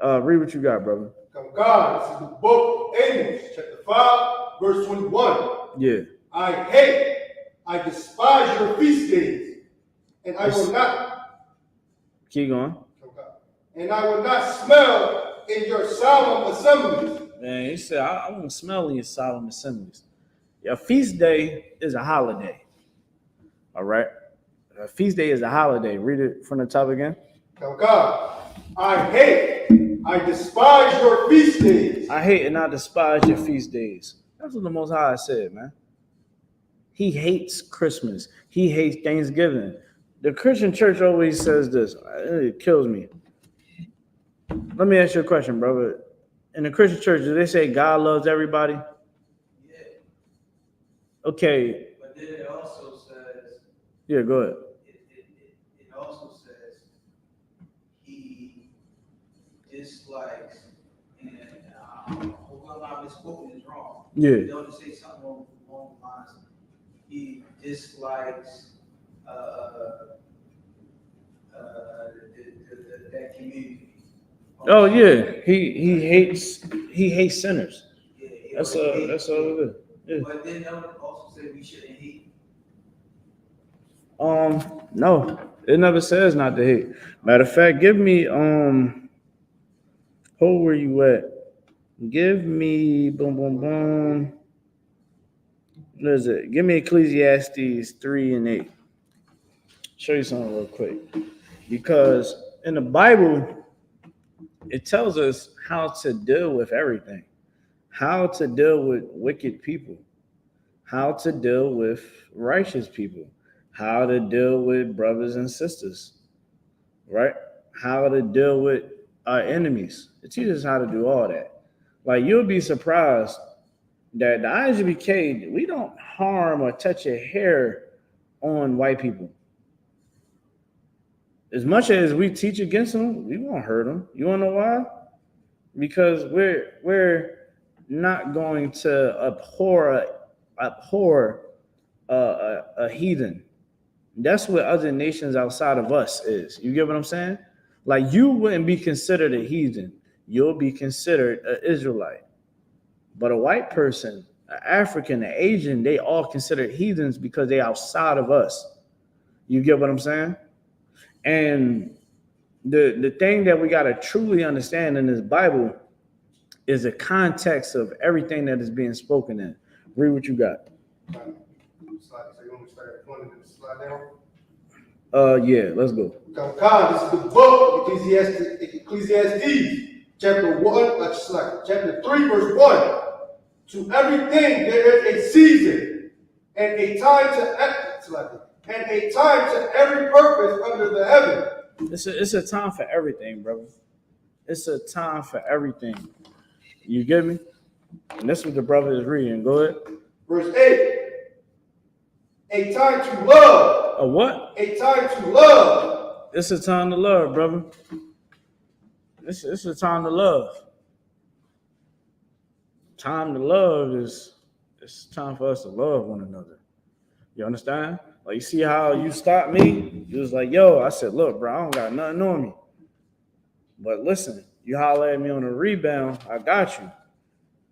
Read what you got, brother. God, this is the book of Amos, chapter 5, verse 21. Yeah. I despise your feast days, and I will not. Keep going. And I will not smell in your solemn assemblies. Man, he said, I won't smell in your solemn assemblies. A feast day is a holiday. All right? A feast day is a holiday. Read it from the top again. God, I despise your feast days. I hate and I despise your feast days. That's what the Most High said, man. He hates Christmas. He hates Thanksgiving. The Christian church always says this. It kills me. Let me ask you a question, brother. In the Christian church, do they say God loves everybody? Yeah. Okay. But then it also says. Yeah, go ahead. It also says he dislikes, and hopefully I'm not misquoting this wrong. Yeah. Don't just say something along the lines. He dislikes that community. Oh yeah, he hates sinners. Yeah, That's all it is. Yeah. But then that would also say we shouldn't hate. No, it never says not to hate. Matter of fact, give me who were you at? Give me boom. What is it? Give me Ecclesiastes 3 and 8. Show you something real quick. Because in the Bible, it tells us how to deal with everything, how to deal with wicked people, how to deal with righteous people, how to deal with brothers and sisters, right? How to deal with our enemies. It teaches us how to do all that. Like, you'll be surprised that the I.S.U.P.K, we don't harm or touch a hair on white people. As much as we teach against them, we won't hurt them. You want to know why? Because we're not going to abhor a heathen. That's what other nations outside of us is. You get what I'm saying? Like, you wouldn't be considered a heathen. You'll be considered an Israelite. But a white person, an African, an Asian, they all considered heathens because they outside of us. You get what I'm saying? And the thing that we got to truly understand in this Bible is the context of everything that is being spoken in. Read what you got. So you want me to start at 20 and slide down? Yeah, let's go. God, this is the book of Ecclesiastes, chapter 3, verse 1. To everything there is a season and a time to every purpose under the heaven. It's a time for everything, brother. It's a time for everything. You get me? And that's what the brother is reading. Go ahead. Verse 8. A time to love. A what? A time to love. It's a time to love, brother. It's a time to love. Time to love is it's time for us to love one another. You understand? Like, you see how you stopped me? You was like, yo, I said, look, bro, I don't got nothing on me. But listen, you holler at me on a rebound, I got you.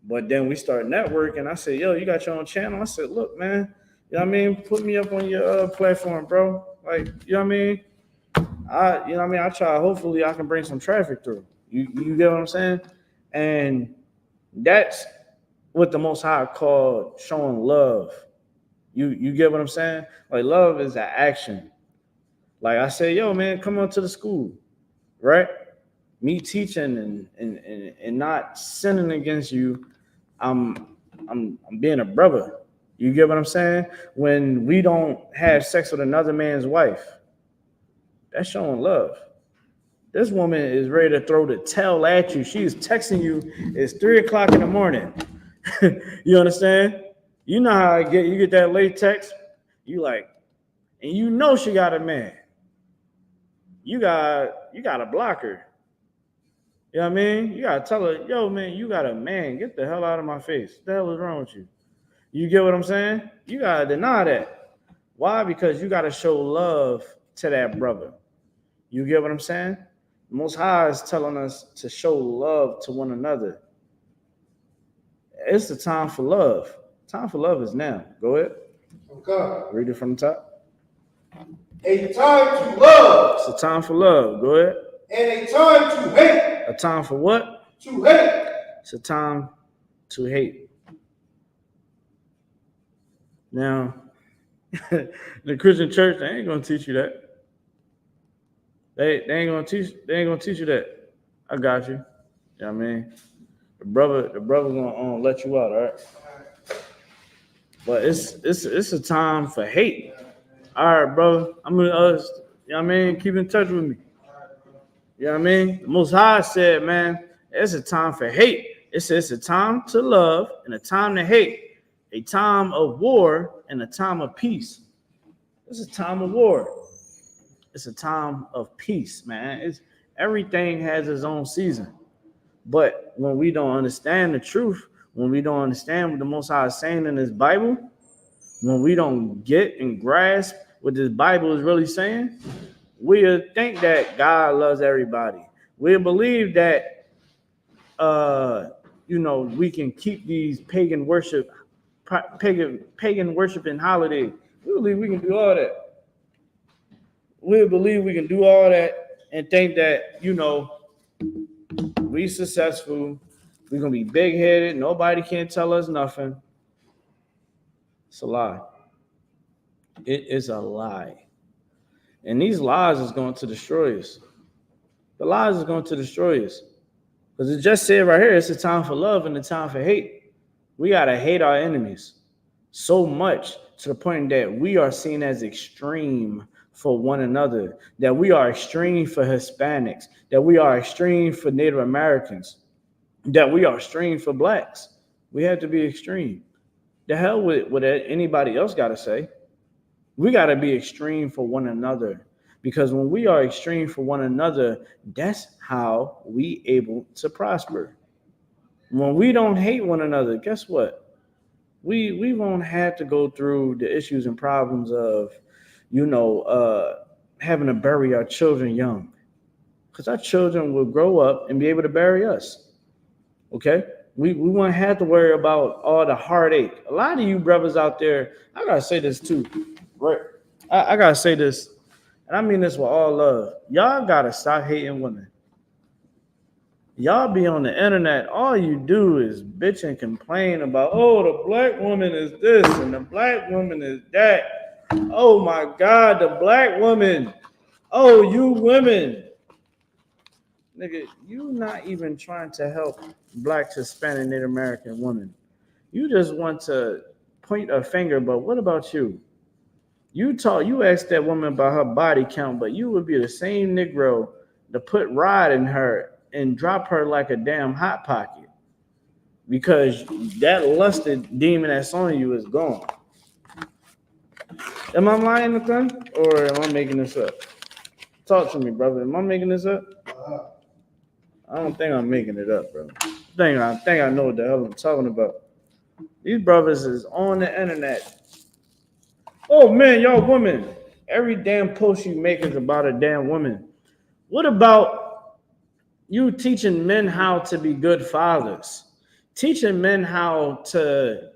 But then we start networking. I said, yo, you got your own channel? I said, look, man, you know what I mean? Put me up on your platform, bro. Like, you know what I mean? I try, hopefully I can bring some traffic through. You get what I'm saying? And that's what the Most High called showing love. You get what I'm saying? Like, love is an action. Like, I say, yo, man, come on to the school, right? Me teaching and not sinning against you, I'm being a brother. You get what I'm saying? When we don't have sex with another man's wife, that's showing love. This woman is ready to throw the towel at you. She's texting you. It's 3:00 in the morning. You understand? You know how you get that late text. You like, and you know she got a man. You got to block her. You know what I mean? You got to tell her, yo, man, you got a man. Get the hell out of my face. What the hell is wrong with you? You get what I'm saying? You got to deny that. Why? Because you got to show love to that brother. You get what I'm saying? The Most High is telling us to show love to one another. It's the time for love. Time for love is now. Go ahead. Okay. Read it from the top. A time to love. It's a time for love. Go ahead. And a time to hate. A time for what? To hate. It's a time to hate. Now, the Christian church, they ain't gonna teach you that. They ain't gonna teach you that. I got you. You know what I mean? The brother gonna let you out, all right? But it's a time for hate. All right, brother. I'm gonna you know what I mean? Keep in touch with me. You know what I mean? The Most High said, man, it's a time for hate. It says it's a time to love and a time to hate, a time of war and a time of peace. It's a time of war. It's a time of peace, man. Everything has its own season. But when we don't understand the truth, when we don't understand what the Most High is saying in this Bible, when we don't get and grasp what this Bible is really saying, we'll think that God loves everybody. We'll believe that, we can keep these pagan worshiping holidays. We believe we can do all that. We believe we can do all that and think that, we successful. We're going to be big-headed. Nobody can tell us nothing. It's a lie. It is a lie. And these lies is going to destroy us. The lies is going to destroy us. Because it just said right here, it's a time for love and a time for hate. We got to hate our enemies. so much to the point that we are seen as extreme for one another, that we are extreme for Hispanics, that we are extreme for Native Americans, that we are extreme for blacks. We have to be extreme. The hell with what anybody else got to say. We got to be extreme for one another, because when we are extreme for one another, that's how we able to prosper. When we don't hate one another, guess what? We won't have to go through the issues and problems of, having to bury our children young, because our children will grow up and be able to bury us. Okay? We won't have to worry about all the heartache. A lot of you brothers out there, I gotta say this too, right? I gotta say this, and I mean this with all love. Y'all gotta stop hating women. Y'all be on the internet, all you do is bitch and complain about, oh, the black woman is this and the black woman is that. Oh my God, the black woman. Oh, you women. Nigga, you not even trying to help black, Hispanic, Native American women. You just want to point a finger, but what about you? You asked that woman about her body count, but you would be the same Negro to put rod in her and drop her like a damn hot pocket, because that lusted demon that's on you is gone. Am I lying, Nathan? Or am I making this up? Talk to me, brother. Am I making this up? I don't think I'm making it up, bro. I think I know what the hell I'm talking about. These brothers is on the internet. Oh man, y'all women. Every damn post you make is about a damn woman. What about you teaching men how to be good fathers? Teaching men how to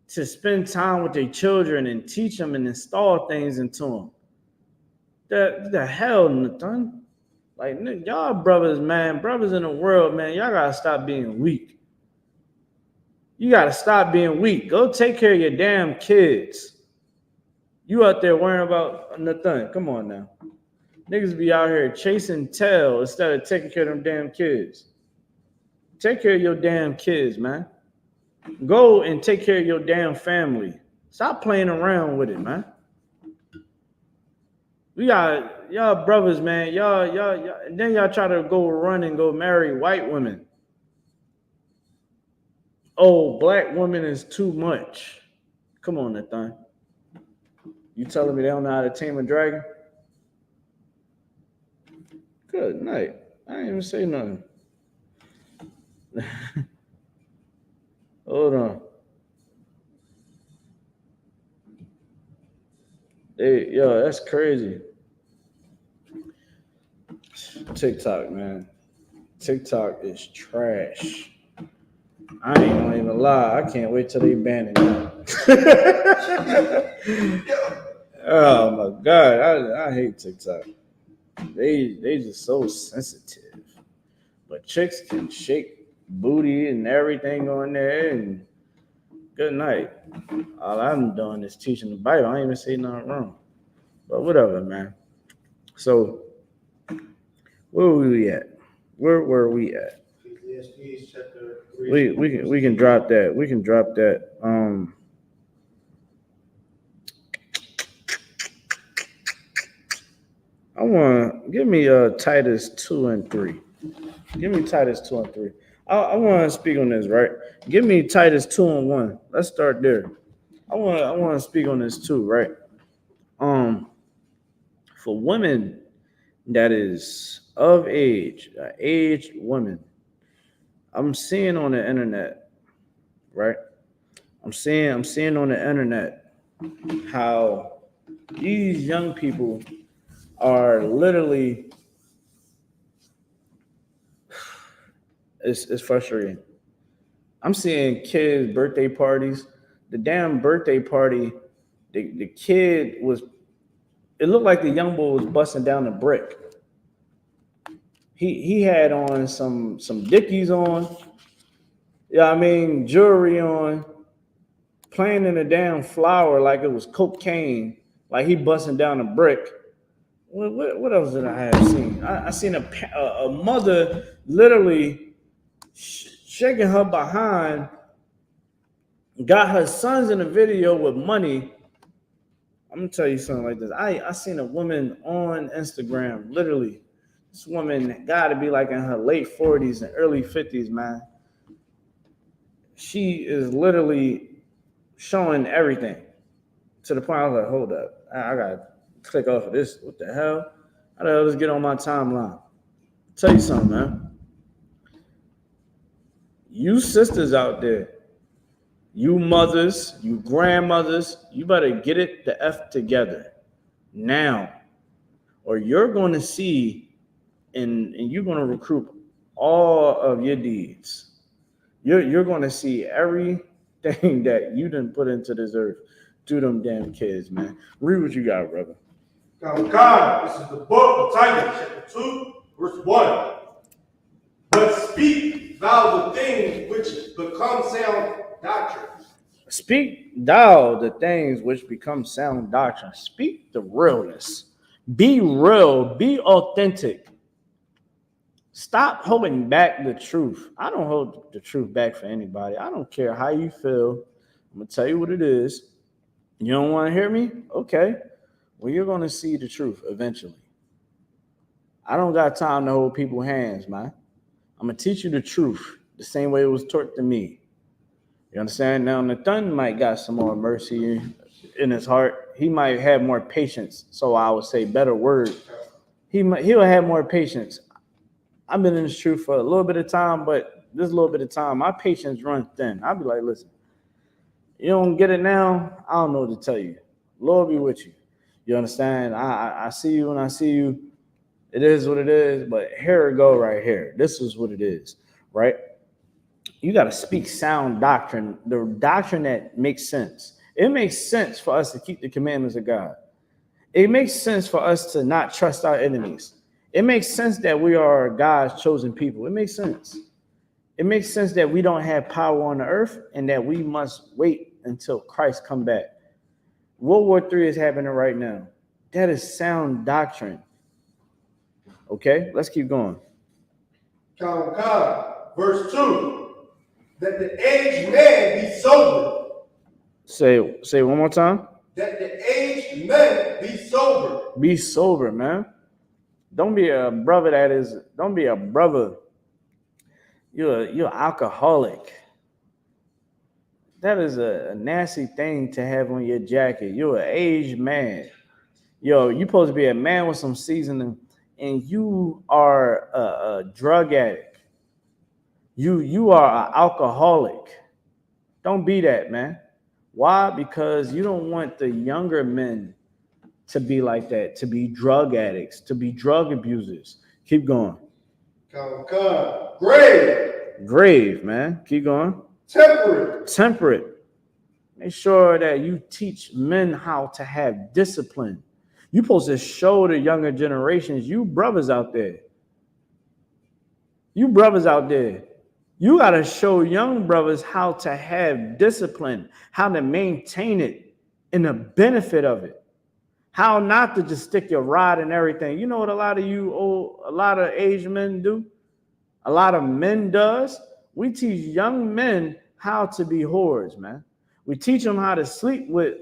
spend time with their children and teach them and install things into them. The hell, Nathan? Like, y'all brothers, man, brothers in the world, man, y'all gotta stop being weak. You gotta stop being weak. Go take care of your damn kids. You out there worrying about nothing. Come on now. Niggas be out here chasing tail instead of taking care of them damn kids. Take care of your damn kids, man. Go and take care of your damn family. Stop playing around with it, man. We got y'all brothers, man. Y'all, and then y'all try to go run and go marry white women. Oh, black women is too much. Come on, Nathan. You telling me they don't know how to tame a dragon? Good night. I didn't even say nothing. Hold on. Hey, yo, that's crazy. TikTok, man. TikTok is trash. I ain't gonna even lie. I can't wait till they ban it. Oh my God. I hate TikTok. They just so sensitive. But chicks can shake booty and everything on there, and good night. All I'm doing is teaching the Bible. I ain't even say nothing wrong. But whatever, man. So where were we at? Where were we at? We can drop that. We can drop that. I want give me Titus 2 and 3. Give me Titus 2 and 3. I want to speak on this, right? Give me Titus 2 and 1. Let's start there. I want to speak on this too, right? For women that is of age, aged women, I'm seeing on the internet, right? I'm seeing on the internet how these young people are literally, it's frustrating. I'm seeing kids' birthday parties. The damn birthday party, the kid was, it looked like the young boy was busting down a brick. He had on some Dickies on, yeah, I mean, jewelry on, playing in a damn flower like it was cocaine, like he busting down a brick. What else did I have seen? I seen a mother literally shaking her behind got her sons in a video with money. I'm gonna tell you something like this. I seen a woman on Instagram, literally. This woman got to be like in her late 40s and early 50s, man. She is literally showing everything to the point I was like, hold up, I gotta click off of this. What the hell? How the hell does it get on my timeline? I'll tell you something, man. You sisters out there, you mothers, you grandmothers, you better get it the F together now, or you're going to see and you're going to recruit all of your deeds. You're going to see everything that you didn't put into this earth to them damn kids, man. Read what you got, brother. God, this is the book of Titus, chapter 2, verse 1. But speak thou the things which become sound doctrine. Speak thou the things which become sound doctrine. Speak the realness. Be real. Be authentic. Stop holding back the truth. I don't hold the truth back for anybody. I don't care how you feel. I'm going to tell you what it is. You don't want to hear me? Okay. Well, you're going to see the truth eventually. I don't got time to hold people's hands, man. I'm going to teach you the truth the same way it was taught to me. You understand? Now, Nathan might got some more mercy in his heart. He might have more patience. So I would say better word. He'll have more patience. I've been in this truth for a little bit of time, but this little bit of time, my patience runs thin. I'll be like, listen, you don't get it now, I don't know what to tell you. Lord be with you. You understand? I see you when I see you. It is what it is, but here it go right here. This is what it is, right? You got to speak sound doctrine, the doctrine that makes sense. It makes sense for us to keep the commandments of God. It makes sense for us to not trust our enemies. It makes sense that we are God's chosen people. It makes sense. It makes sense that we don't have power on the earth and that we must wait until Christ come back. World War III is happening right now. That is sound doctrine. Okay, let's keep going. Verse 2. That the aged man be sober. Say one more time. That the aged man be sober. Be sober, man. Don't be a brother don't be a brother. You're alcoholic. That is a nasty thing to have on your jacket. You're an aged man. You're supposed to be a man with some seasoning, and you are a drug addict. You are an alcoholic. Don't be that, man. Why? Because you don't want the younger men to be like that, to be drug addicts, to be drug abusers. Keep going. Grave, man. Keep going. Temperate. Make sure that you teach men how to have discipline. You're supposed to show the younger generations, you brothers out there. You got to show young brothers how to have discipline, how to maintain it, and the benefit of it. How not to just stick your rod in everything. You know what a lot of Asian men do? A lot of men does? We teach young men how to be whores, man. We teach them how to sleep with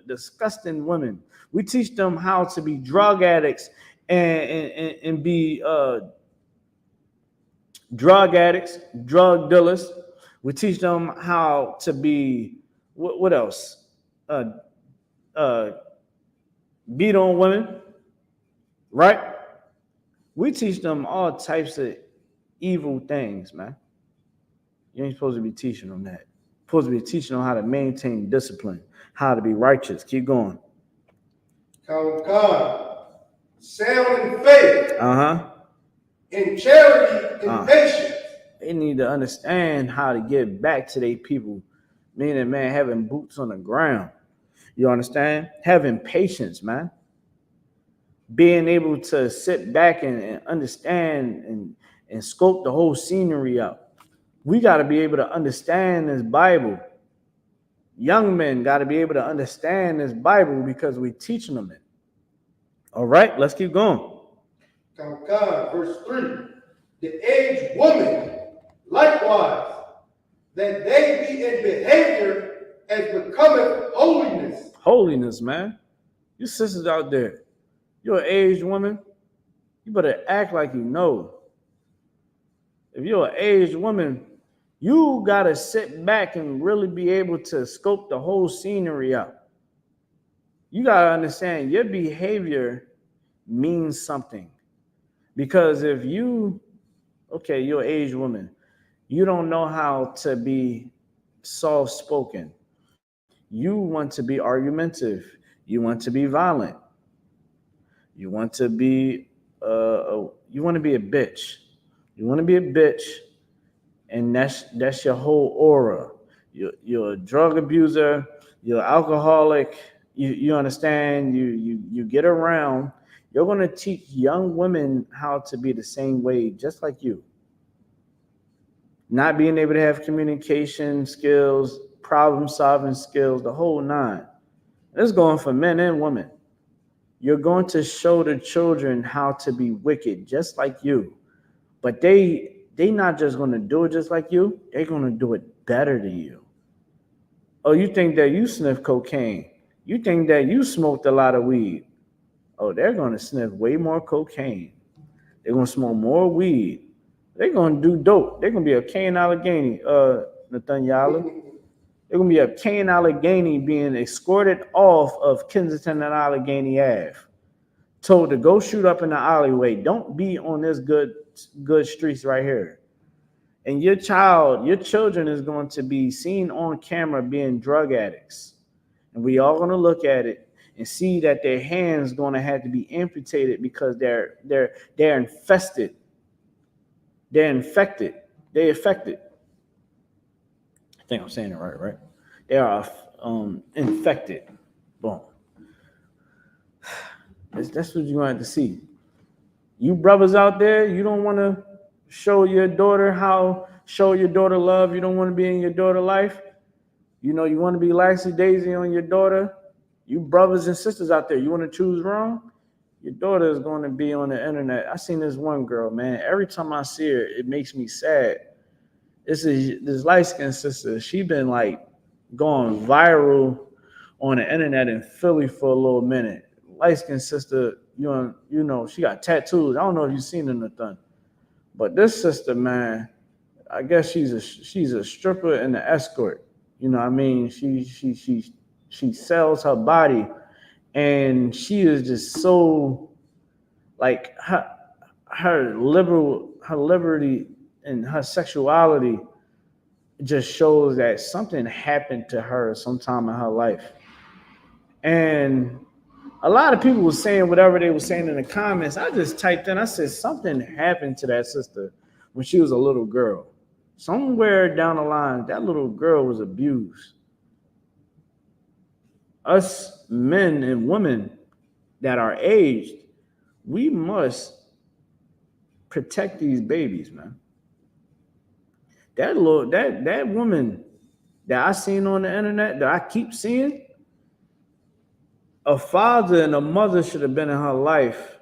disgusting women. We teach them how to be drug addicts and be drug addicts, drug dealers. We teach them how to be what else? Beat on women, right? We teach them all types of evil things, man. You ain't supposed to be teaching them that. You're supposed to be teaching them how to maintain discipline, how to be righteous. Keep going. Sound in faith. In charity and patience. They need to understand how to get back to their people. Meaning, man, having boots on the ground. You understand? Having patience, man. Being able to sit back and understand and scope the whole scenery out. We got to be able to understand this Bible. Young men got to be able to understand this Bible because we're teaching them it. All right, let's keep going. Verse 3. The aged woman, likewise, that they be in behavior as becometh holiness. Holiness, man. You sisters out there, you're an aged woman, you better act like you know. If you're an aged woman, you gotta sit back and really be able to scope the whole scenery out. You gotta understand your behavior means something. Because if you're an aged woman, you don't know how to be soft-spoken. You want to be argumentative. You want to be violent. You want to be a bitch. You want to be a bitch, and that's your whole aura. You're a drug abuser. You're alcoholic. You understand? You get around. You're going to teach young women how to be the same way, just like you. Not being able to have communication skills, problem-solving skills, the whole nine. It's going for men and women. You're going to show the children how to be wicked, just like you. But they not just going to do it just like you. They're going to do it better than you. Oh, you think that you sniff cocaine. You think that you smoked a lot of weed. Oh, they're going to sniff way more cocaine. They're going to smoke more weed. They're going to do dope. They're going to be a Cain Allegheny, Nathaniel. They're going to be a Cain Allegheny being escorted off of Kensington and Allegheny Ave. Told to go shoot up in the alleyway. Don't be on this good streets right here. And your children is going to be seen on camera being drug addicts. And we all going to look at it and see that their hands going to have to be amputated because they're infested. They're infected. They're affected. I think I'm saying it right? They are infected. Boom. That's what you're going to have to see. You brothers out there, you don't want to show your daughter love. You don't want to be in your daughter life. You know, you want to be laxy-daisy on your daughter. You brothers and sisters out there, you want to choose wrong? Your daughter is going to be on the internet. I seen this one girl, man. Every time I see her, it makes me sad. This light-skinned sister. She been like going viral on the internet in Philly for a little minute. Light-skinned sister, you know, she got tattoos. I don't know if you've seen her or nothing. But this sister, man, I guess she's a stripper and an escort. You know what I mean? She sells her body, and she is just so like her liberty and her sexuality just shows that something happened to her sometime in her life. And a lot of people were saying whatever they were saying in the comments. I just typed in, I said something happened to that sister when she was a little girl. Somewhere down the line, that little girl was abused. Us men and women that are aged, we must protect these babies, man. That woman that I seen on the internet, that I keep seeing, a father and a mother should have been in her life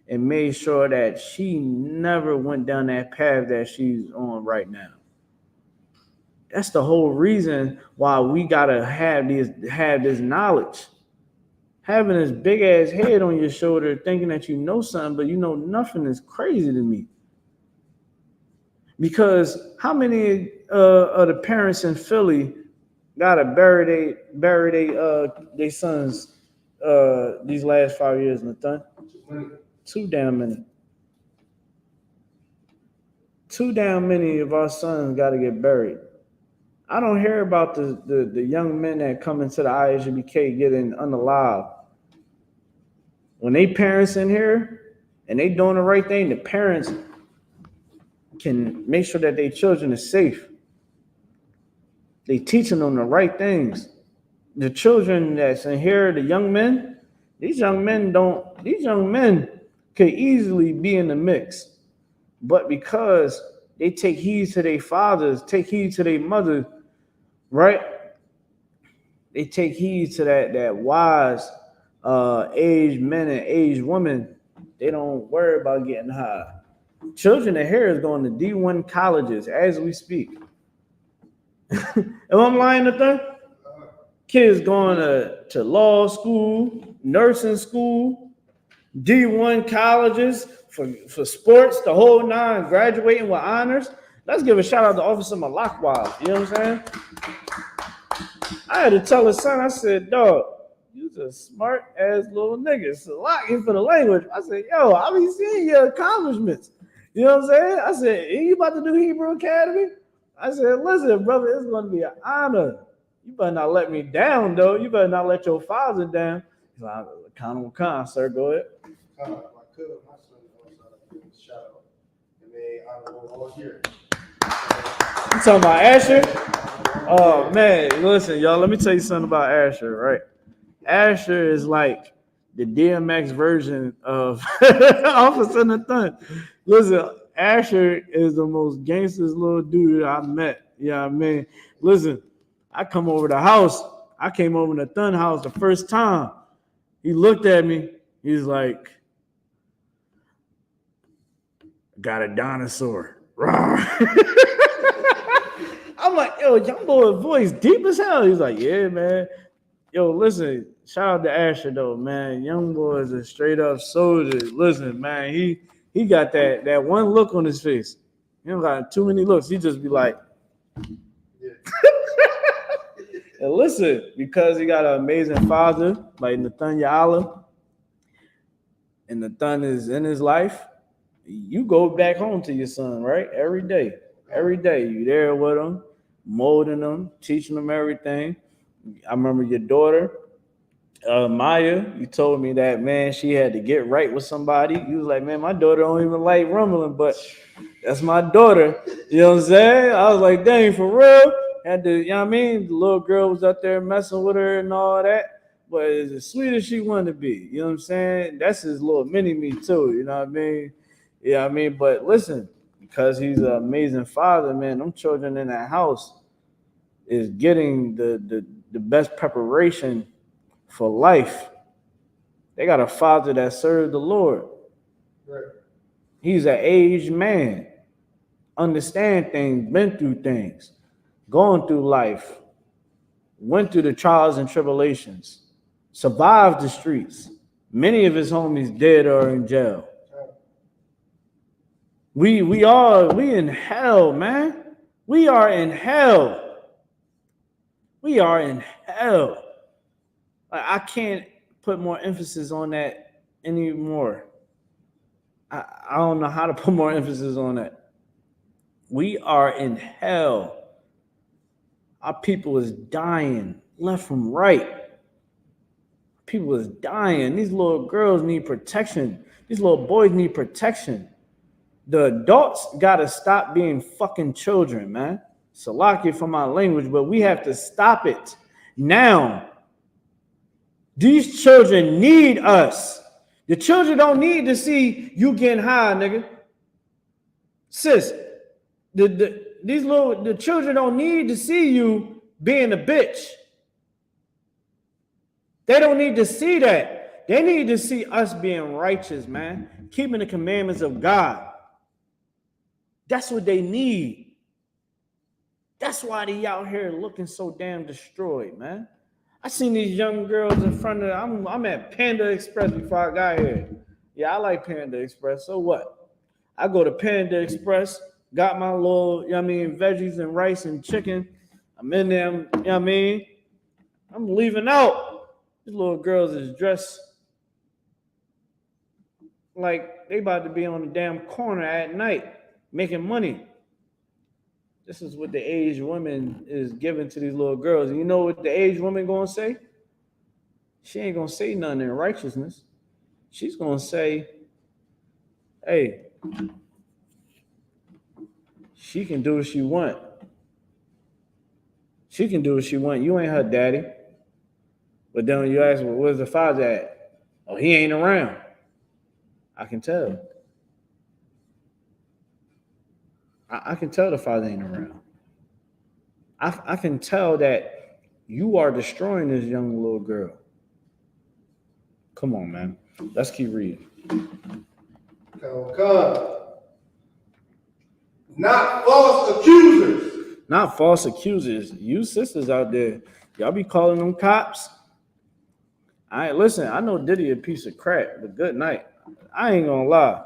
and made sure that she never went down that path that she's on right now. That's the whole reason why we gotta have this knowledge. Having this big ass head on your shoulder, thinking that you know something, but you know nothing, is crazy to me. Because how many of the parents in Philly gotta bury their sons these last 5 years, Nathan? Too damn many. Too damn many of our sons gotta get buried. I don't hear about the young men that come into the I.S.U.P.K getting unalive. When they parents in here and they doing the right thing, the parents can make sure that their children are safe. They teaching them the right things. The children that's in here, the young men, these young men could easily be in the mix. But because they take heed to their fathers, take heed to their mothers, right? They take heed to that wise aged men and aged women. They don't worry about getting high. Children in here is going to D1 colleges as we speak. Am I lying to them? Kids going to law school, nursing school, D1 colleges for sports, the whole nine, graduating with honors. Let's give a shout out to Officer Lasw. You know what I'm saying? I had to tell his son, I said, dog, you's a smart ass little nigga. Salaki for the language. I said, yo, I be seeing your accomplishments. You know what I'm saying? I said, are you about to do Hebrew Academy? I said, listen, brother, it's going to be an honor. You better not let me down, though. You better not let your father down. He's like, con, sir, go ahead. My son shout out. And they honor all here. You talking about Asher? Oh, man, listen, y'all, let me tell you something about Asher, right? Asher is like the DMX version of Officer Nathan. Listen, Asher is the most gangsters little dude I met. Yeah, I mean, listen, I come over the house. I came over to Nathan house the first time. He looked at me. He's like, got a dinosaur. I'm like, yo, young boy voice deep as hell. He's like, yeah, man. Yo, listen, shout out to Asher though, man. Young boy is a straight up soldier. Listen, man, he got that one look on his face. He don't got too many looks. He just be like, yeah. And listen, because he got an amazing father like Nathan Ya'ala, and Nathan is in his life, you go back home to your son, right? Every day. Every day. You there with him, molding him, teaching him everything. I remember your daughter, Maya, you told me that, man, she had to get right with somebody. You was like, man, my daughter don't even like rumbling, but that's my daughter. You know what I'm saying? I was like, dang, for real? Had to, you know what I mean? The little girl was up there messing with her and all that. But it's as sweet as she wanted to be. You know what I'm saying? That's his little mini me too. You know what I mean? Yeah, I mean, but listen, because he's an amazing father, man, them children in that house is getting the best preparation for life. They got a father that served the Lord. Right. He's an aged man, understand things, been through things, going through life, went through the trials and tribulations, survived the streets. Many of his homies dead or in jail. We in hell, man. We are in hell. We are in hell. I can't put more emphasis on that anymore. I don't know how to put more emphasis on that. We are in hell. Our people is dying left from right. People is dying. These little girls need protection. These little boys need protection. The adults got to stop being fucking children, man. Salaki for my language, but we have to stop it now. These children need us. The children don't need to see you getting high, nigga. Sis, the children don't need to see you being a bitch. They don't need to see that. They need to see us being righteous, man. Keeping the commandments of God. That's what they need. That's why they out here looking so damn destroyed, man. I seen these young girls in front of, I'm at Panda Express before I got here. Yeah, I like Panda Express. So what? I go to Panda Express, got my little, you know what I mean, veggies and rice and chicken. I'm in there, you know what I mean? I'm leaving out. These little girls is dressed like they about to be on the damn corner at night making money. This is what the aged woman is giving to these little girls. And you know what the aged woman gonna say? She ain't gonna say nothing in righteousness. She's gonna say, hey, she can do what she want. She can do what she want. You ain't her daddy. But then when you ask, well, where's the father at? Oh, he ain't around. I can tell. I can tell the father ain't around. I can tell that you are destroying this young little girl. Come on, man. Let's keep reading. Come. Not false accusers, Not false accusers. You sisters out there, y'all be calling them cops. I ain't listen. I know Diddy a piece of crap, but good night. I ain't gonna lie.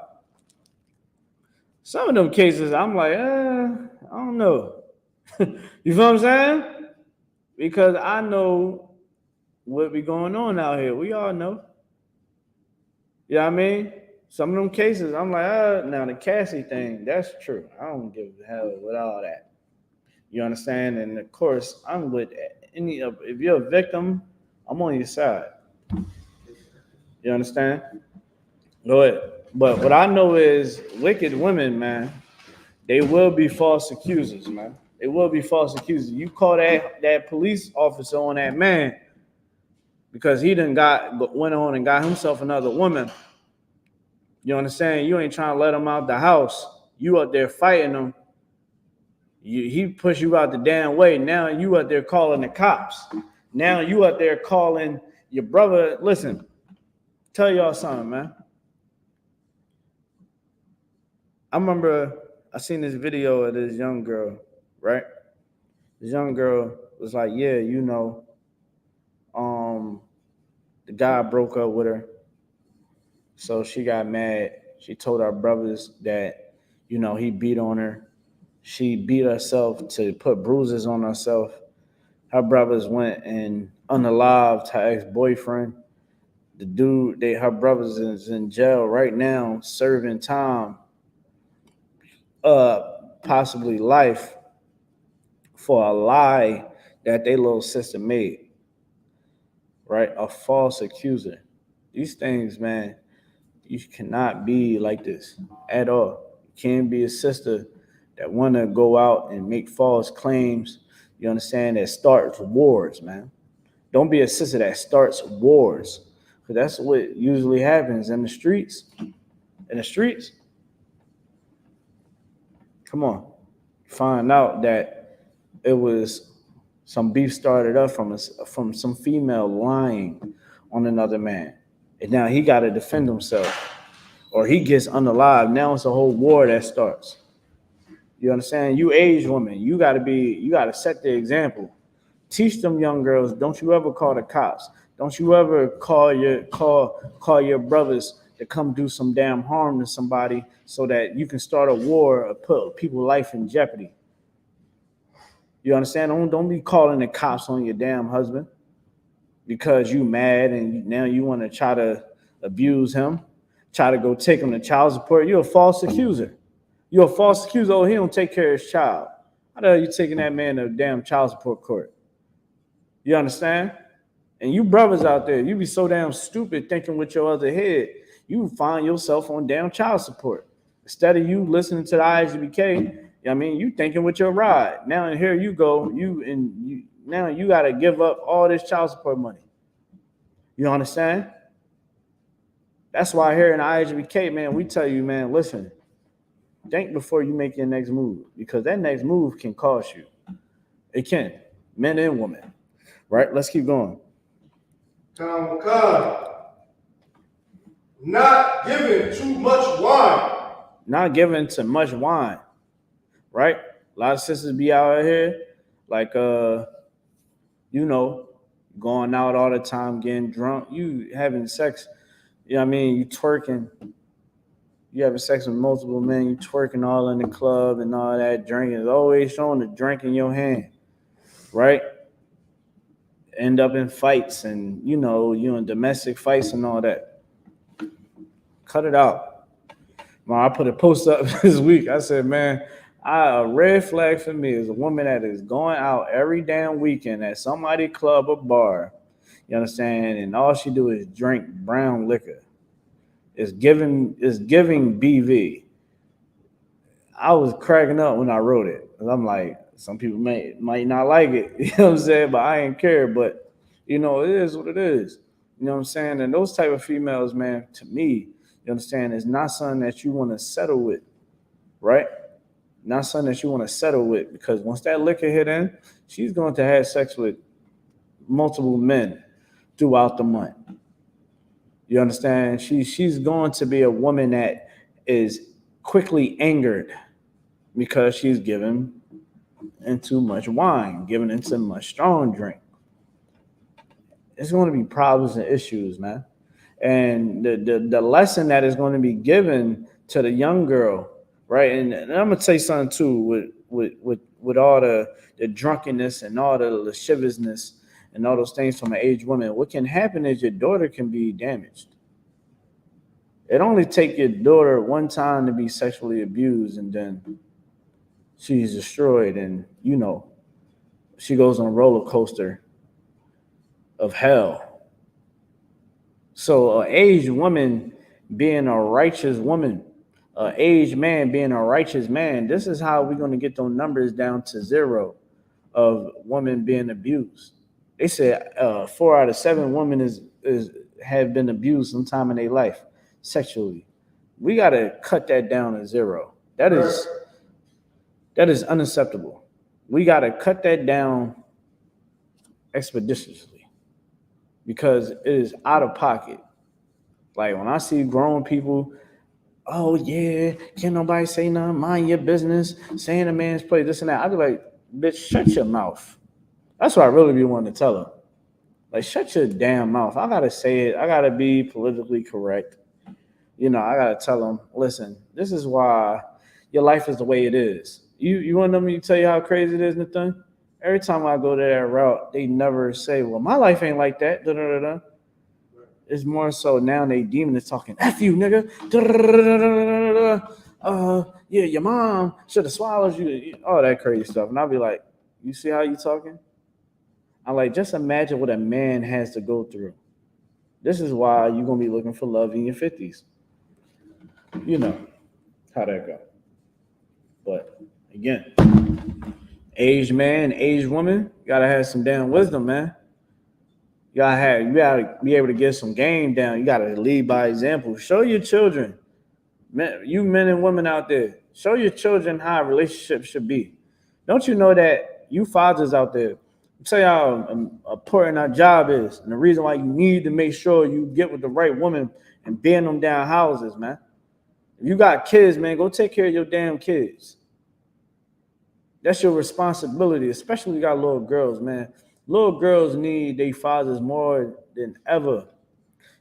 Some of them cases, I'm like, I don't know. You feel what I'm saying? Because I know what be going on out here. We all know. You know what I mean? Some of them cases, I'm like, now the Cassie thing, that's true. I don't give a hell with all that. You understand? And of course, I'm with any of, if you're a victim, I'm on your side. You understand? Go ahead. But what I know is wicked women, man, they will be false accusers, man. They will be false accusers. You call that police officer on that man because he went on and got himself another woman. You understand? You ain't trying to let him out the house. You up there fighting him. He pushed you out the damn way. Now you up there calling the cops. Now you up there calling your brother. Listen, tell y'all something, man. I remember I seen this video of this young girl, right? This young girl was like, yeah, the guy broke up with her. So she got mad. She told our brothers that, he beat on her. She beat herself to put bruises on herself. Her brothers went and unalived her ex-boyfriend. The dude, her brothers is in jail right now, serving time, possibly life, for a lie that their little sister made. Right? A false accuser. These things, man, you cannot be like this at all. You can't be a sister that want to go out and make false claims, you understand, that starts wars, man. Don't be a sister that starts wars, because that's what usually happens in the streets. In the streets, come on, find out that it was some beef started up from some female lying on another man, and now he got to defend himself, or he gets unalive. Now it's a whole war that starts. You understand? You age women, you got to set the example. Teach them young girls. Don't you ever call the cops. Don't you ever call your brothers to come do some damn harm to somebody so that you can start a war or put people's life in jeopardy. You understand? Don't be calling the cops on your damn husband because you mad and now you want to try to abuse him, try to go take him to child support. You're a false accuser. You're a false accuser. Oh, he don't take care of his child. How the hell are you taking that man to damn child support court? You understand? And you brothers out there, you be so damn stupid thinking with your other head. You find yourself on damn child support. Instead of you listening to the I.S.U.P.K, you thinking with your ride. Now and here you go, now you got to give up all this child support money. You understand? That's why here in the I.S.U.P.K, man, we tell you, man, listen, think before you make your next move, because that next move can cost you. It can, men and women. Right? Let's keep going. Not giving too much wine. Not giving too much wine. Right? A lot of sisters be out here like, going out all the time, getting drunk. You having sex, you twerking. You having sex with multiple men. You twerking all in the club and all that. Drinking is always showing the drink in your hand. Right? End up in fights and you in domestic fights and all that. Cut it out. I put a post up this week. I said, man, a red flag for me is a woman that is going out every damn weekend at somebody's club or bar. You understand? And all she do is drink brown liquor. It's giving BV. I was cracking up when I wrote it. I'm like, some people might not like it, you know what I'm saying? But I ain't care. But, it is what it is. You know what I'm saying? And those type of females, man, to me, you understand, is not something that you want to settle with, right? Not something that you want to settle with, because once that liquor hit in, she's going to have sex with multiple men throughout the month. You understand? She's going to be a woman that is quickly angered because she's given and too much wine, giving in too much strong drink. It's going to be problems and issues, man. And the lesson that is going to be given to the young girl, right? And I'm gonna tell you something too, with all the drunkenness and all the lasciviousness and all those things from an aged woman. What can happen is your daughter can be damaged. It only take your daughter one time to be sexually abused, and then she's destroyed, and she goes on a roller coaster of hell. So, an aged woman being a righteous woman, an aged man being a righteous man, this is how we're going to get those numbers down to zero of women being abused. They said 4 out of 7 women have been abused sometime in their life sexually. We got to cut that down to zero. That is unacceptable. We got to cut that down expeditiously because it is out of pocket. Like when I see grown people, oh yeah, can't nobody say nothing, mind your business, saying a man's place, this and that. I be like, bitch, shut your mouth. That's what I really be wanting to tell them. Like, shut your damn mouth. I gotta say it. I gotta be politically correct. I gotta tell them, listen, this is why your life is the way it is. You want them to tell you how crazy it is, Nathan? Every time I go to that route, they never say, well, my life ain't like that. Da, da, da, da. It's more so now they demon is talking, F you, nigga. Da, da, da, da, da. Yeah, your mom should have swallowed you. All that crazy stuff. And I'll be like, you see how you talking? I'm like, just imagine what a man has to go through. This is why you're going to be looking for love in your 50s. You know how that go. But again, aged man, aged woman, you got to have some damn wisdom, man. You gotta be able to get some game down. You gotta lead by example. Show your children, you men and women out there, show your children how a relationship should be. Don't you know that you fathers out there, tell you how important our job is, and the reason why you need to make sure you get with the right woman and bend them down houses, man. If you got kids, man, go take care of your damn kids. That's your responsibility, especially if you got little girls, man. Little girls need their fathers more than ever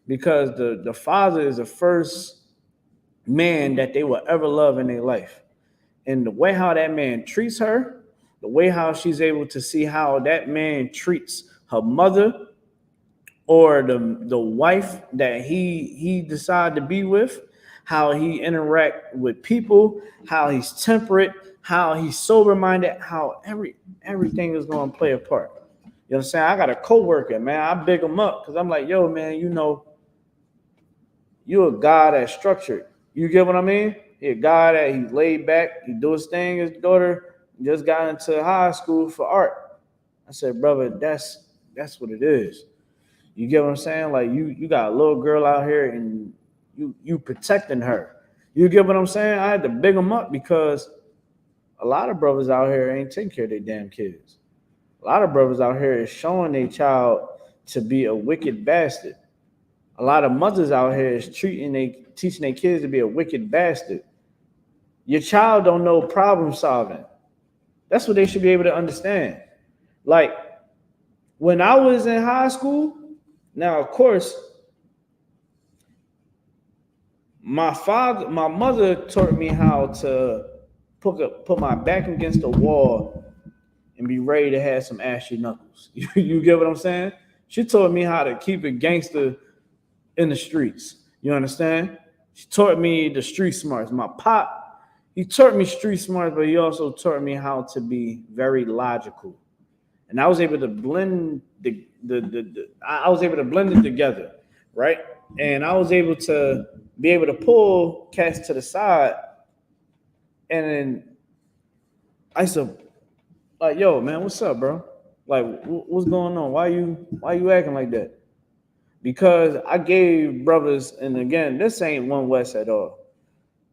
because the father is the first man that they will ever love in their life. And the way how that man treats her, the way how she's able to see how that man treats her mother or the wife that he decided to be with, how he interact with people, how he's temperate, how he's sober-minded, how everything is going to play a part. You know what I'm saying? I got a coworker, man. I big him up because I'm like, yo, man, you're a guy that's structured. You get what I mean? He's a guy that he's laid back. He do his thing. His daughter just got into high school for art. I said, brother, that's what it is. You get what I'm saying? Like you got a little girl out here and you protecting her. You get what I'm saying? I had to big him up because a lot of brothers out here ain't taking care of their damn kids. A lot of brothers out here is showing their child to be a wicked bastard. A lot of mothers out here is teaching their kids to be a wicked bastard. Your child don't know problem solving. That's what they should be able to understand. Like when I was in high school, now of course, my mother taught me how to put my back against the wall and be ready to have some ashy knuckles. You get what I'm saying? She taught me how to keep it gangster in the streets. You understand? She taught me the street smarts. My pop, he taught me street smarts, but he also taught me how to be very logical. And I was able to blend I was able to blend it together, right? And I was able to be able to pull cats to the side, and then I said, like, yo, man, what's up, bro? Like, what's going on? Why you acting like that? Because I gave brothers, and again, this ain't One West at all.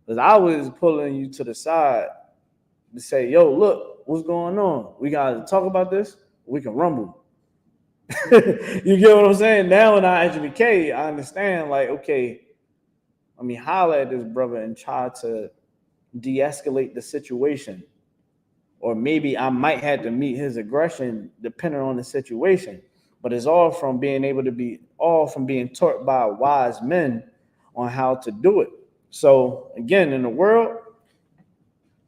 Because I was pulling you to the side to say, yo, look, what's going on? We got to talk about this. We can rumble. You get what I'm saying? Now in I.S.U.P.K, I understand, like, okay, let me holler at this brother and try to de-escalate the situation. or maybe I might have to meet his aggression depending on the situation. But it's all from being taught by wise men on how to do it. So again, in the world,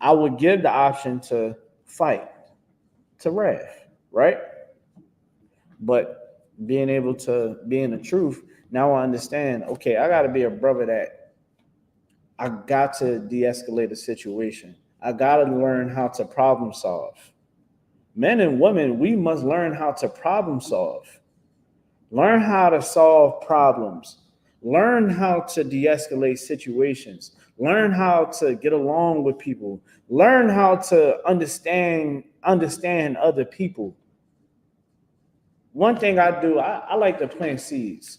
I would give the option to fight, to wrath, right? But being able to be in the truth, now I understand, okay, I got to be a brother that I got to de-escalate a situation. I got to learn how to problem solve. Men and women, we must learn how to problem solve. Learn how to solve problems. Learn how to de-escalate situations. Learn how to get along with people. Learn how to understand other people. One thing I do, I like to plant seeds.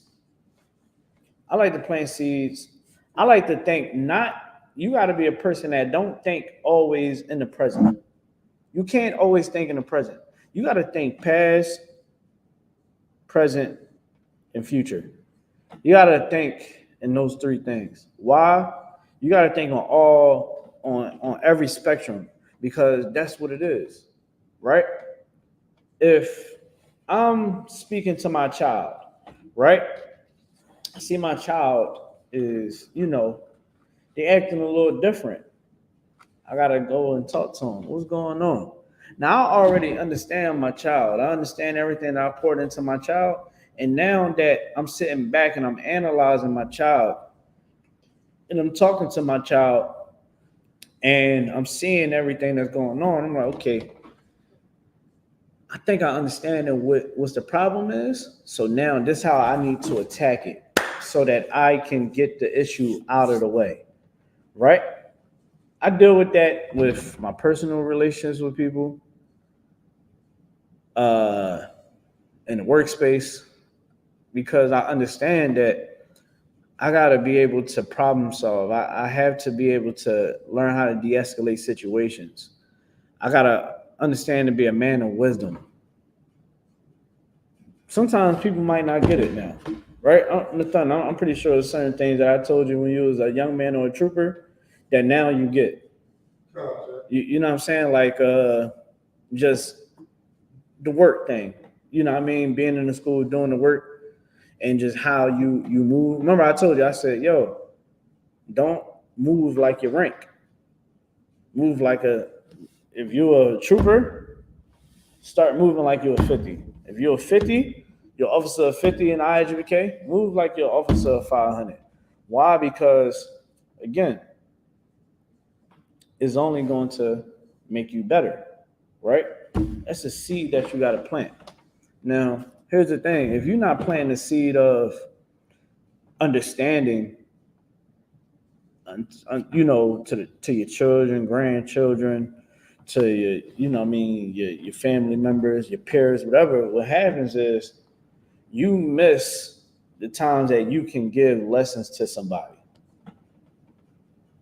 I like to plant seeds. I like to think you got to be a person that don't think always in the present. You can't always think in the present. You got to think past, present, and future. You got to think in those three things. Why? You got to think on every spectrum, because that's what it is, right? If I'm speaking to my child, right? I see my child is, they acting a little different. I got to go and talk to them. What's going on? Now, I already understand my child. I understand everything that I poured into my child. And now that I'm sitting back and I'm analyzing my child and I'm talking to my child and I'm seeing everything that's going on, I'm like, okay, I think I understand what's the problem is. So now this is how I need to attack it so that I can get the issue out of the way, right? I deal with that with my personal relations with people, in the workspace, because I understand that I got to be able to problem solve. I have to be able to learn how to de-escalate situations. I got to understand to be a man of wisdom. Sometimes people might not get it now, right? I'm pretty sure there's certain things that I told you when you was a young man or a trooper that now you get. You know what I'm saying? Like just the work thing. You know what I mean? Being in the school, doing the work, and just how you move. Remember I told you, I said, yo, don't move like your rank. Move like if you're a trooper, start moving like you're a 50. If you're a 50, you're officer of 50 in I.S.U.P.K, move like you're officer of 500. Why? Because, again, it's only going to make you better, right? That's a seed that you got to plant. Now, here's the thing. If you're not planting the seed of understanding, to your children, grandchildren, to your family members, your peers, whatever, what happens is you miss the times that you can give lessons to somebody.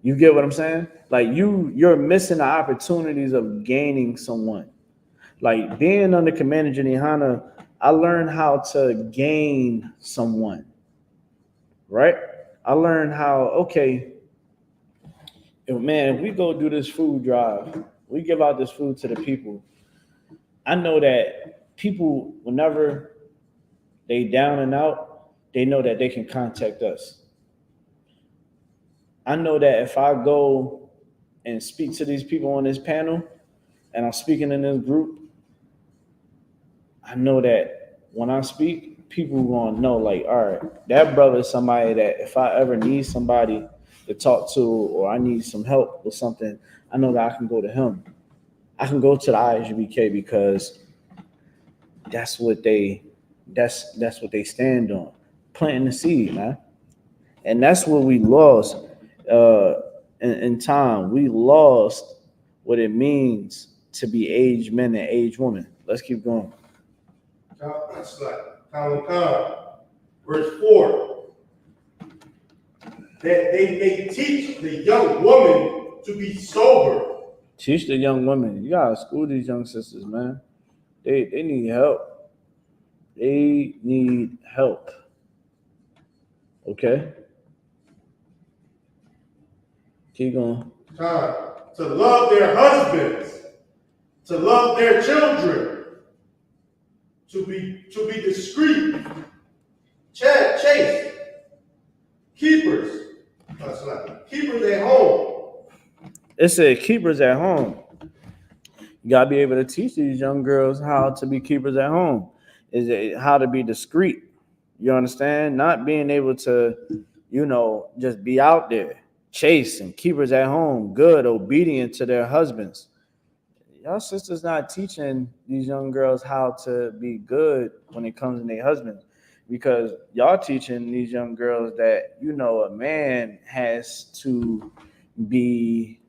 You get what I'm saying? Like you're missing the opportunities of gaining someone. Like being under Commander GEN.YAHANNA, I learned how to gain someone, right? I learned how, okay, if we go do this food drive, we give out this food to the people. I know that people, whenever they down and out, they know that they can contact us. I know that if I go and speak to these people on this panel, and I'm speaking in this group, I know that when I speak, people gonna know, like, all right, that brother is somebody that if I ever need somebody to talk to or I need some help with something, I know that I can go to him. I can go to the I.S.U.P.K because that's what they stand on, planting the seed, man. And that's what we lost in time. We lost what it means to be aged men and aged women. Let's keep going. That's like verse 4. That they may teach the young woman to be sober. Teach the young women. You gotta school these young sisters, man. They need help. They need help. Okay? Keep going. To love their husbands to love their children, to be discreet, chaste, keepers at home. It said keepers at home. You gotta be able to teach these young girls how to be keepers at home. Is it how to be discreet? You understand? Not being able to, just be out there, chase and keepers at home, good, obedient to their husbands. Y'all sisters not teaching these young girls how to be good when it comes to their husbands, because y'all teaching these young girls that a man has to be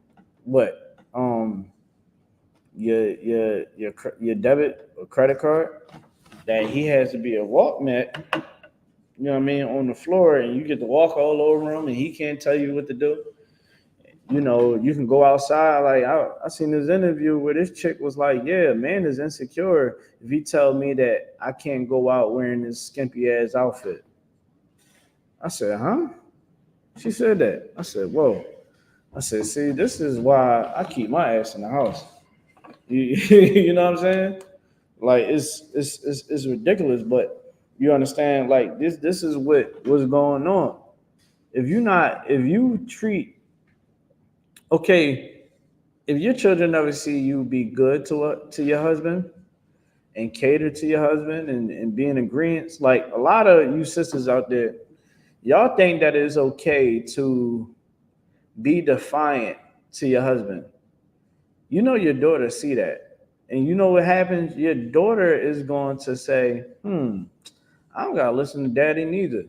what your debit or credit card, that he has to be a walkmat, on the floor, and you get to walk all over him and he can't tell you what to do. You can go outside. Like I seen this interview where this chick was like, yeah, man is insecure if he tell me that I can't go out wearing this skimpy ass outfit. I said, huh? She said that. I said, whoa. I said, see, this is why I keep my ass in the house. You know what I'm saying? Like it's ridiculous, but you understand, like this is what's going on. If you treat, okay, if your children never see you be good to your husband and cater to your husband and be in agreement, like a lot of you sisters out there, y'all think that it's okay to be defiant to your husband. Your daughter see that. And you know what happens? Your daughter is going to say, I don't gotta listen to daddy neither.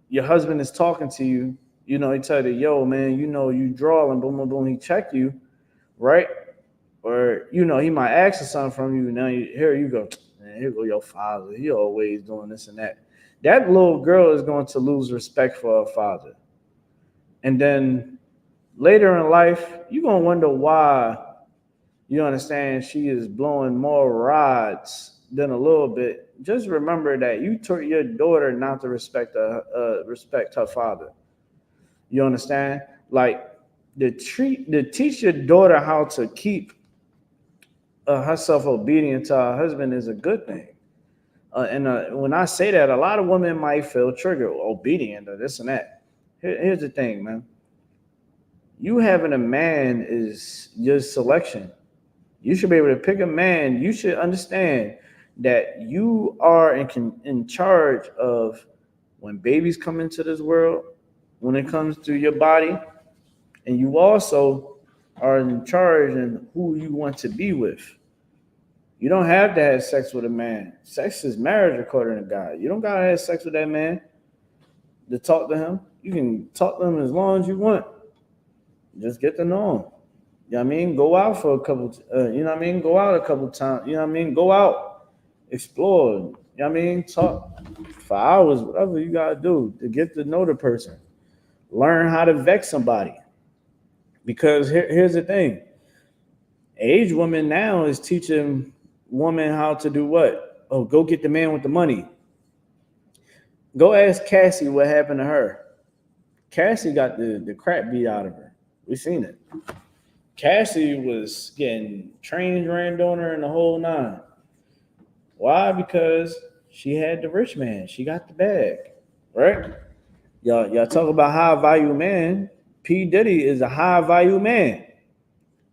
Your husband is talking to you. He tell you, yo, man, you draw and boom, boom, boom, he check you, right? Or, he might ask for something from you. Now here you go. Man, here go your father. He always doing this and that. That little girl is going to lose respect for her father. And then later in life, you're going to wonder why, you understand, she is blowing more rods than a little bit. Just remember that you taught your daughter not to respect her father. You understand? Like, to teach your daughter how to keep herself obedient to her husband is a good thing. And when I say that, a lot of women might feel triggered, obedient or this and that. Here's the thing, man. You having a man is your selection. You should be able to pick a man. You should understand that you are in charge of when babies come into this world, when it comes to your body, and you also are in charge in who you want to be with. You don't have to have sex with a man. Sex is marriage according to God. You don't gotta have sex with that man to talk to him. You can talk to him as long as you want. Just get to know him. You know what I mean? Go out for a couple, Go out a couple times. You know what I mean? Go out, explore. You know what I mean? Talk for hours, whatever you got to do to get to know the person. Learn how to vex somebody. Because here's the thing. Aged woman now is teaching women how to do what? Oh, go get the man with the money. Go ask Cassie what happened to her. Cassie got the crap beat out of her. We seen it. Cassie was getting trains ran on her and the whole nine. Why? Because she had the rich man. She got the bag, right? Y'all talk about high value man. P. Diddy is a high value man.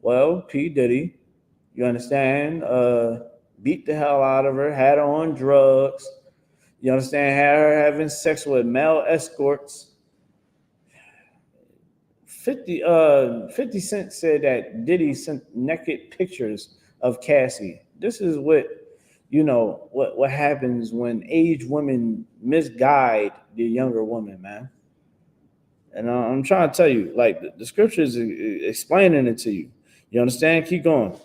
Well, P. Diddy, you understand, beat the hell out of her, had her on drugs. You understand, had her having sex with male escorts. 50 Cent said that Diddy sent naked pictures of Cassie. This is what happens when aged women misguide the younger woman, man. And I'm trying to tell you, like, the scriptures is explaining it to you. You understand? Keep going.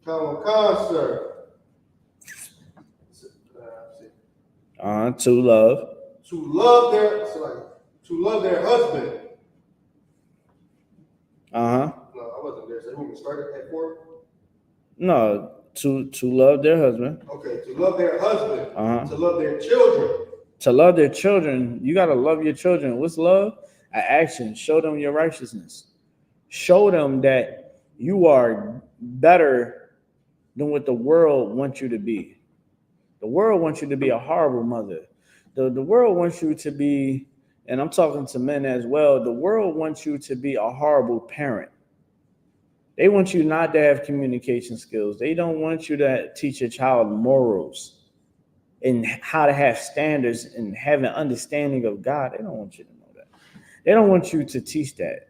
Sir. To love. To love their husband. No, I wasn't there. So you want me to start at 4? No, to love their husband. Okay, to love their husband. To love their children. To love their children, you gotta love your children. What's love? An action. Show them your righteousness. Show them that you are better than what the world wants you to be. The world wants you to be a horrible mother. The world wants you to be, and I'm talking to men as well, the world wants you to be a horrible parent. They want you not to have communication skills. They don't want you to teach your child morals and how to have standards and have an understanding of God. They don't want you to know that. They don't want you to teach that.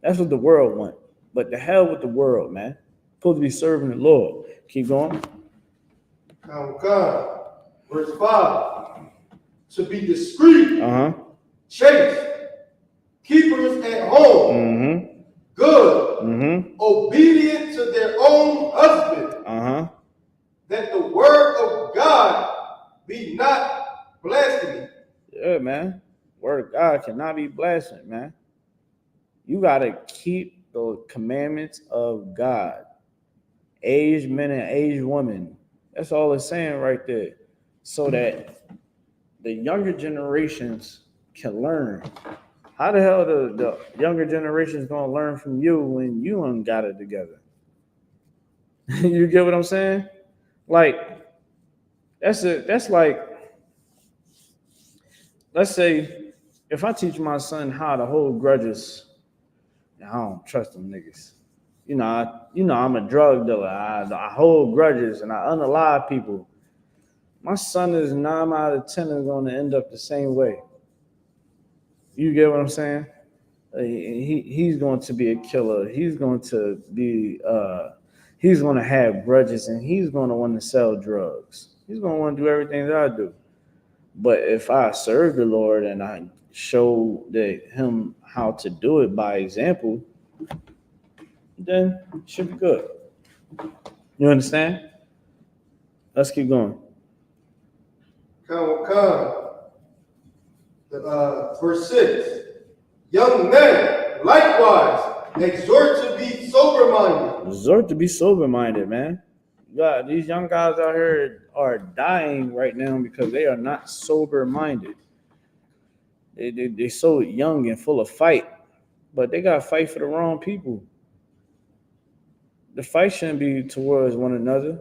That's what the world wants. But the hell with the world, man. Supposed to be serving the Lord. Keep going. Verse 5. To be discreet, chaste, keepers at home, good, obedient to their own husband, that the word of God be not blasphemed. Yeah, man. Word of God cannot be blasphemed, man. You got to keep the commandments of God. Aged men and aged women. That's all it's saying right there. So that the younger generations can learn. How the hell the younger generations gonna learn from you when you ain't got it together? You get what I'm saying? Like that's like, let's say if I teach my son how to hold grudges, I don't trust them niggas. You know, I'm a drug dealer. I hold grudges and I unalive people. My son is 9 out of 10 is going to end up the same way. You get what I'm saying? He's going to be a killer. He's going to be he's going to have grudges and he's going to want to sell drugs. He's going to want to do everything that I do. But if I serve the Lord and I show him how to do it by example, then it should be good. You understand? Let's keep going. Verse 6. Young men, likewise, exhort to be sober-minded. Exhort to be sober-minded, man. God, these young guys out here are dying right now because they are not sober-minded. They're so young and full of fight, but they got to fight for the wrong people. The fight shouldn't be towards one another.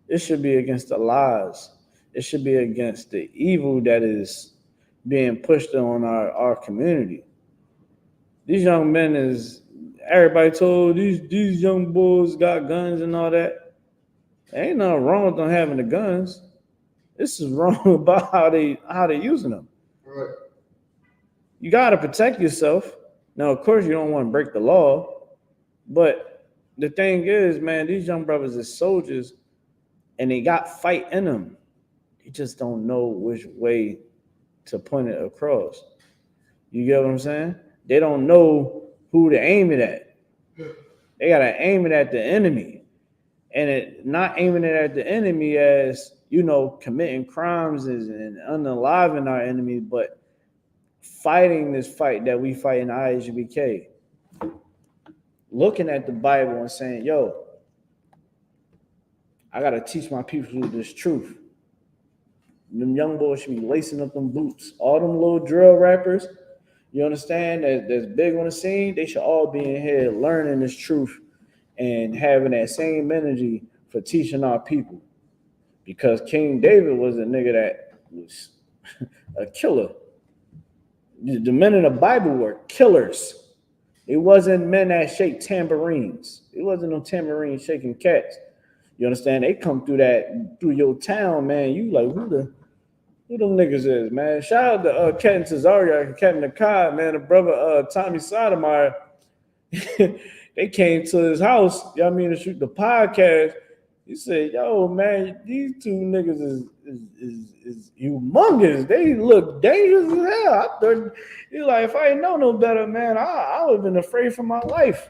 It should be against the lies. It should be against the evil that is being pushed on our community. These young men everybody told these young boys got guns and all that. There ain't nothing wrong with them having the guns. This is wrong about how they using them. Right. You got to protect yourself. Now, of course, you don't want to break the law, but the thing is, man, these young brothers are soldiers, and they got fight in them. They just don't know which way to point it across. You get what I'm saying? They don't know who to aim it at. They got to aim it at the enemy. And not aiming it at the enemy as, committing crimes and unaliving our enemy, but fighting this fight that we fight in I.S.U.P.K. Looking at the Bible and saying, yo, I got to teach my people this truth. Them young boys should be lacing up them boots. All them little drill rappers, you understand, that's big on the scene, they should all be in here learning this truth and having that same energy for teaching our people. Because King David was a nigga that was a killer. The men in the Bible were killers. It wasn't men that shake tambourines. It wasn't no tambourine shaking cats. You understand? They come through your town, man. You like, who them niggas is, man? Shout out to Captain Cesario, Captain Nakai, man, the brother Tommy Sotomayor. They came to his house, to shoot the podcast. He said, yo, man, these two niggas is humongous. They look dangerous as hell. I thought, he's like, if I didn't know no better, man, I would have been afraid for my life.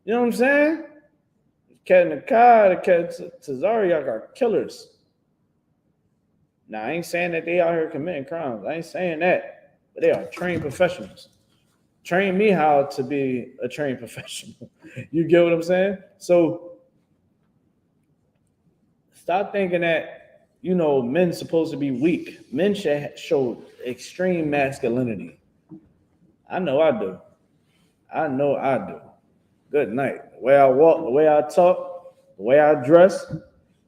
You know what I'm saying? Captain Nakai, the Captain Cesario are killers. Now, I ain't saying that they out here committing crimes. I ain't saying that. But they are trained professionals. Train me how to be a trained professional. You get what I'm saying? So stop thinking that, men's supposed to be weak. Men should show extreme masculinity. I know I do. I know I do. Good night. The way I walk, the way I talk, the way I dress,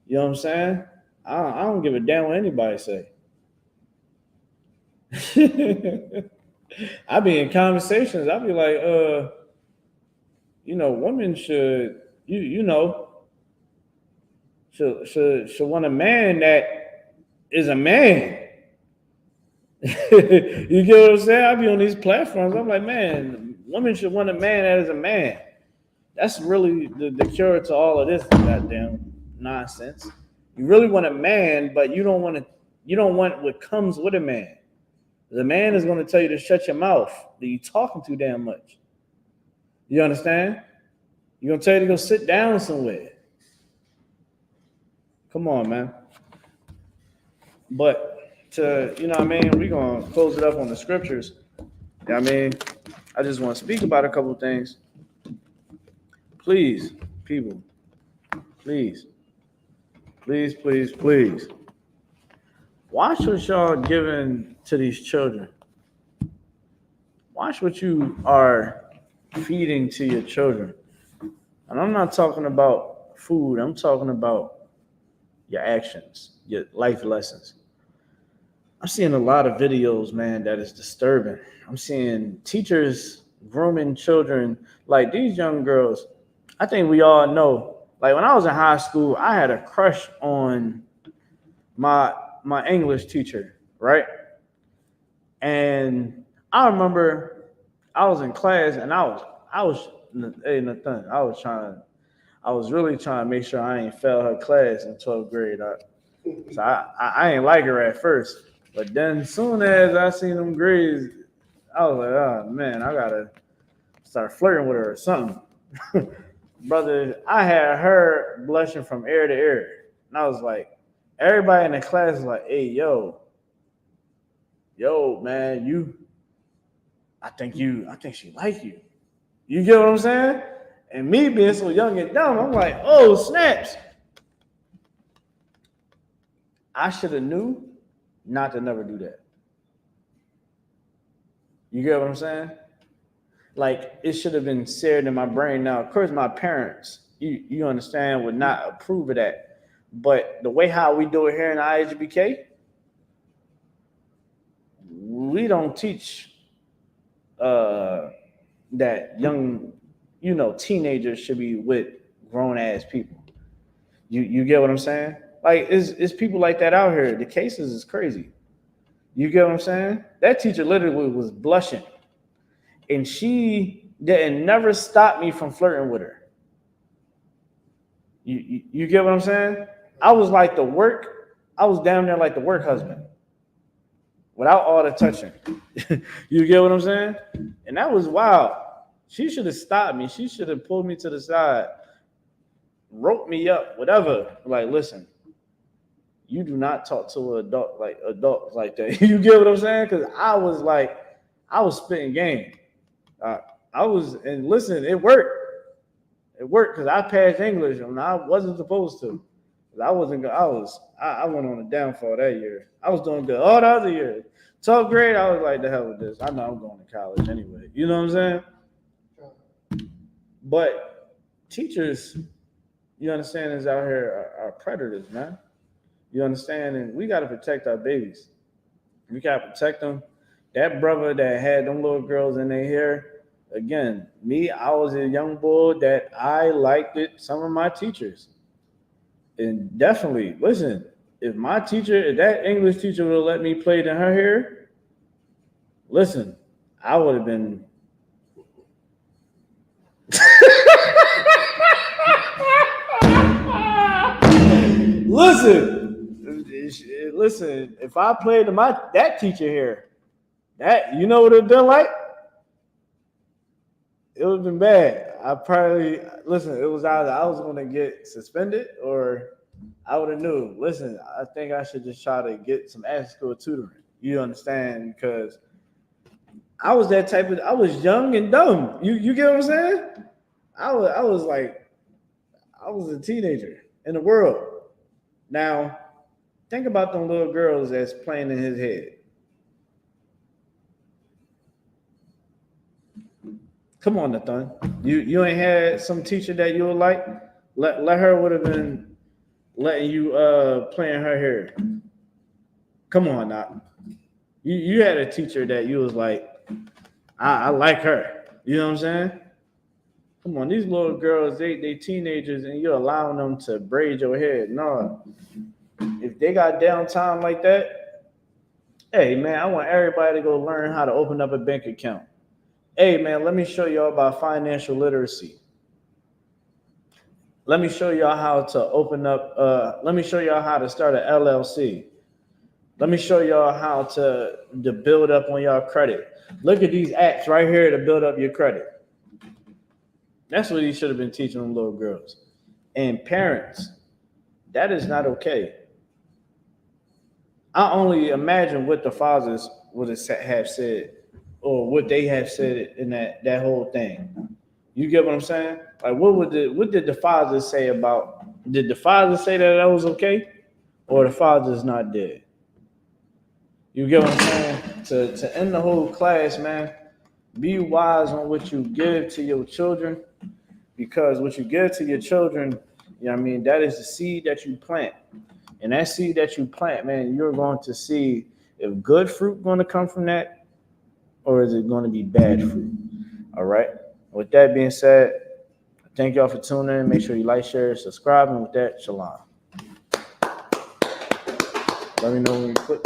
you know what I'm saying? I don't give a damn what anybody say. I be in conversations. I be like, women should, should want a man that is a man. You get what I'm saying? I be on these platforms. I'm like, man, women should want a man that is a man. That's really the cure to all of this goddamn nonsense. You really want a man, but you don't want what comes with a man. The man is going to tell you to shut your mouth. That you talking too damn much. You understand? You're going to tell you to go sit down somewhere. Come on, man. But we're going to close it up on the scriptures. I just want to speak about a couple of things. Please, people, please. Watch what y'all giving to these children. Watch what you are feeding to your children. And I'm not talking about food. I'm talking about your actions, your life lessons. I'm seeing a lot of videos, man, that is disturbing. I'm seeing teachers grooming children, like these young girls. I think we all know, like when I was in high school, I had a crush on my English teacher, right? And I remember I was in class and I was really trying to make sure I ain't fail her class in 12th grade. So I ain't like her at first. But then soon as I seen them grades, I was like, oh man, I gotta start flirting with her or something. Brother, I had her blushing from ear to ear. And I was like, everybody in the class was like, hey, yo, man, I think she like you. You get what I'm saying? And me being so young and dumb, I'm like, oh, snaps. I should have knew not to never do that. You get what I'm saying? Like, it should have been seared in my brain. Now, of course, my parents, you understand, would not approve of that. But the way how we do it here in I.S.U.P.K, we don't teach that young, teenagers should be with grown-ass people. You get what I'm saying? Like, it's people like that out here. The cases is crazy. You get what I'm saying? That teacher literally was blushing. And she didn't never stop me from flirting with her. You get what I'm saying? I was down there like the work husband. Without all the touching. You get what I'm saying? And that was wild. She should have stopped me. She should have pulled me to the side, roped me up, whatever. Like, listen, you do not talk to adults like that. You get what I'm saying? Because I was spitting game. And listen, it worked. It worked because I passed English and I wasn't supposed to. I went on a downfall that year. I was doing good all the other years. 12th grade, I was like, the hell with this. I know I'm going to college anyway. You know what I'm saying? But teachers, you understand, is out here are predators, man. You understand? And we got to protect our babies. We got to protect them. That brother that had them little girls in their hair, again, I was a young boy that I liked it. Some of my teachers. And definitely, listen, if that English teacher would have let me play in her hair, listen, I would have been. Listen, if I played that teacher here, you know what it would have been like? It would have been bad. It was either I was going to get suspended or I would have knew. Listen, I think I should just try to get some after school tutoring. You understand? Because I was I was young and dumb. You get what I'm saying? I was a teenager in the world. Now, think about them little girls that's playing in his head. Come on, Nathan. You ain't had some teacher that you would like? Let her would have been letting you playing her hair. Come on now. You had a teacher that you was like, I like her. You know what I'm saying? Come on, these little girls, they teenagers, and you're allowing them to braid your hair. No. If they got downtime like that, hey man, I want everybody to go learn how to open up a bank account. Hey man, let me show y'all about financial literacy. Let me show y'all how to open up, let me show y'all how to start an LLC. Let me show y'all how to build up on y'all credit. Look at these apps right here to build up your credit. That's what he should have been teaching them little girls. And parents, that is not okay. I only imagine what the fathers would have said, or what they have said in that whole thing. You get what I'm saying? Like, what did the fathers say about? Did the fathers say that was okay, or the father's not dead? You get what I'm saying? To end the whole class, man, be wise on what you give to your children, because what you give to your children, you know what I mean, that is the seed that you plant. And that seed that you plant, man, you're going to see if good fruit going to come from that, or is it going to be bad fruit? All right. With that being said, thank y'all for tuning in. Make sure you like, share, subscribe. And with that, shalom. Let me know when you click.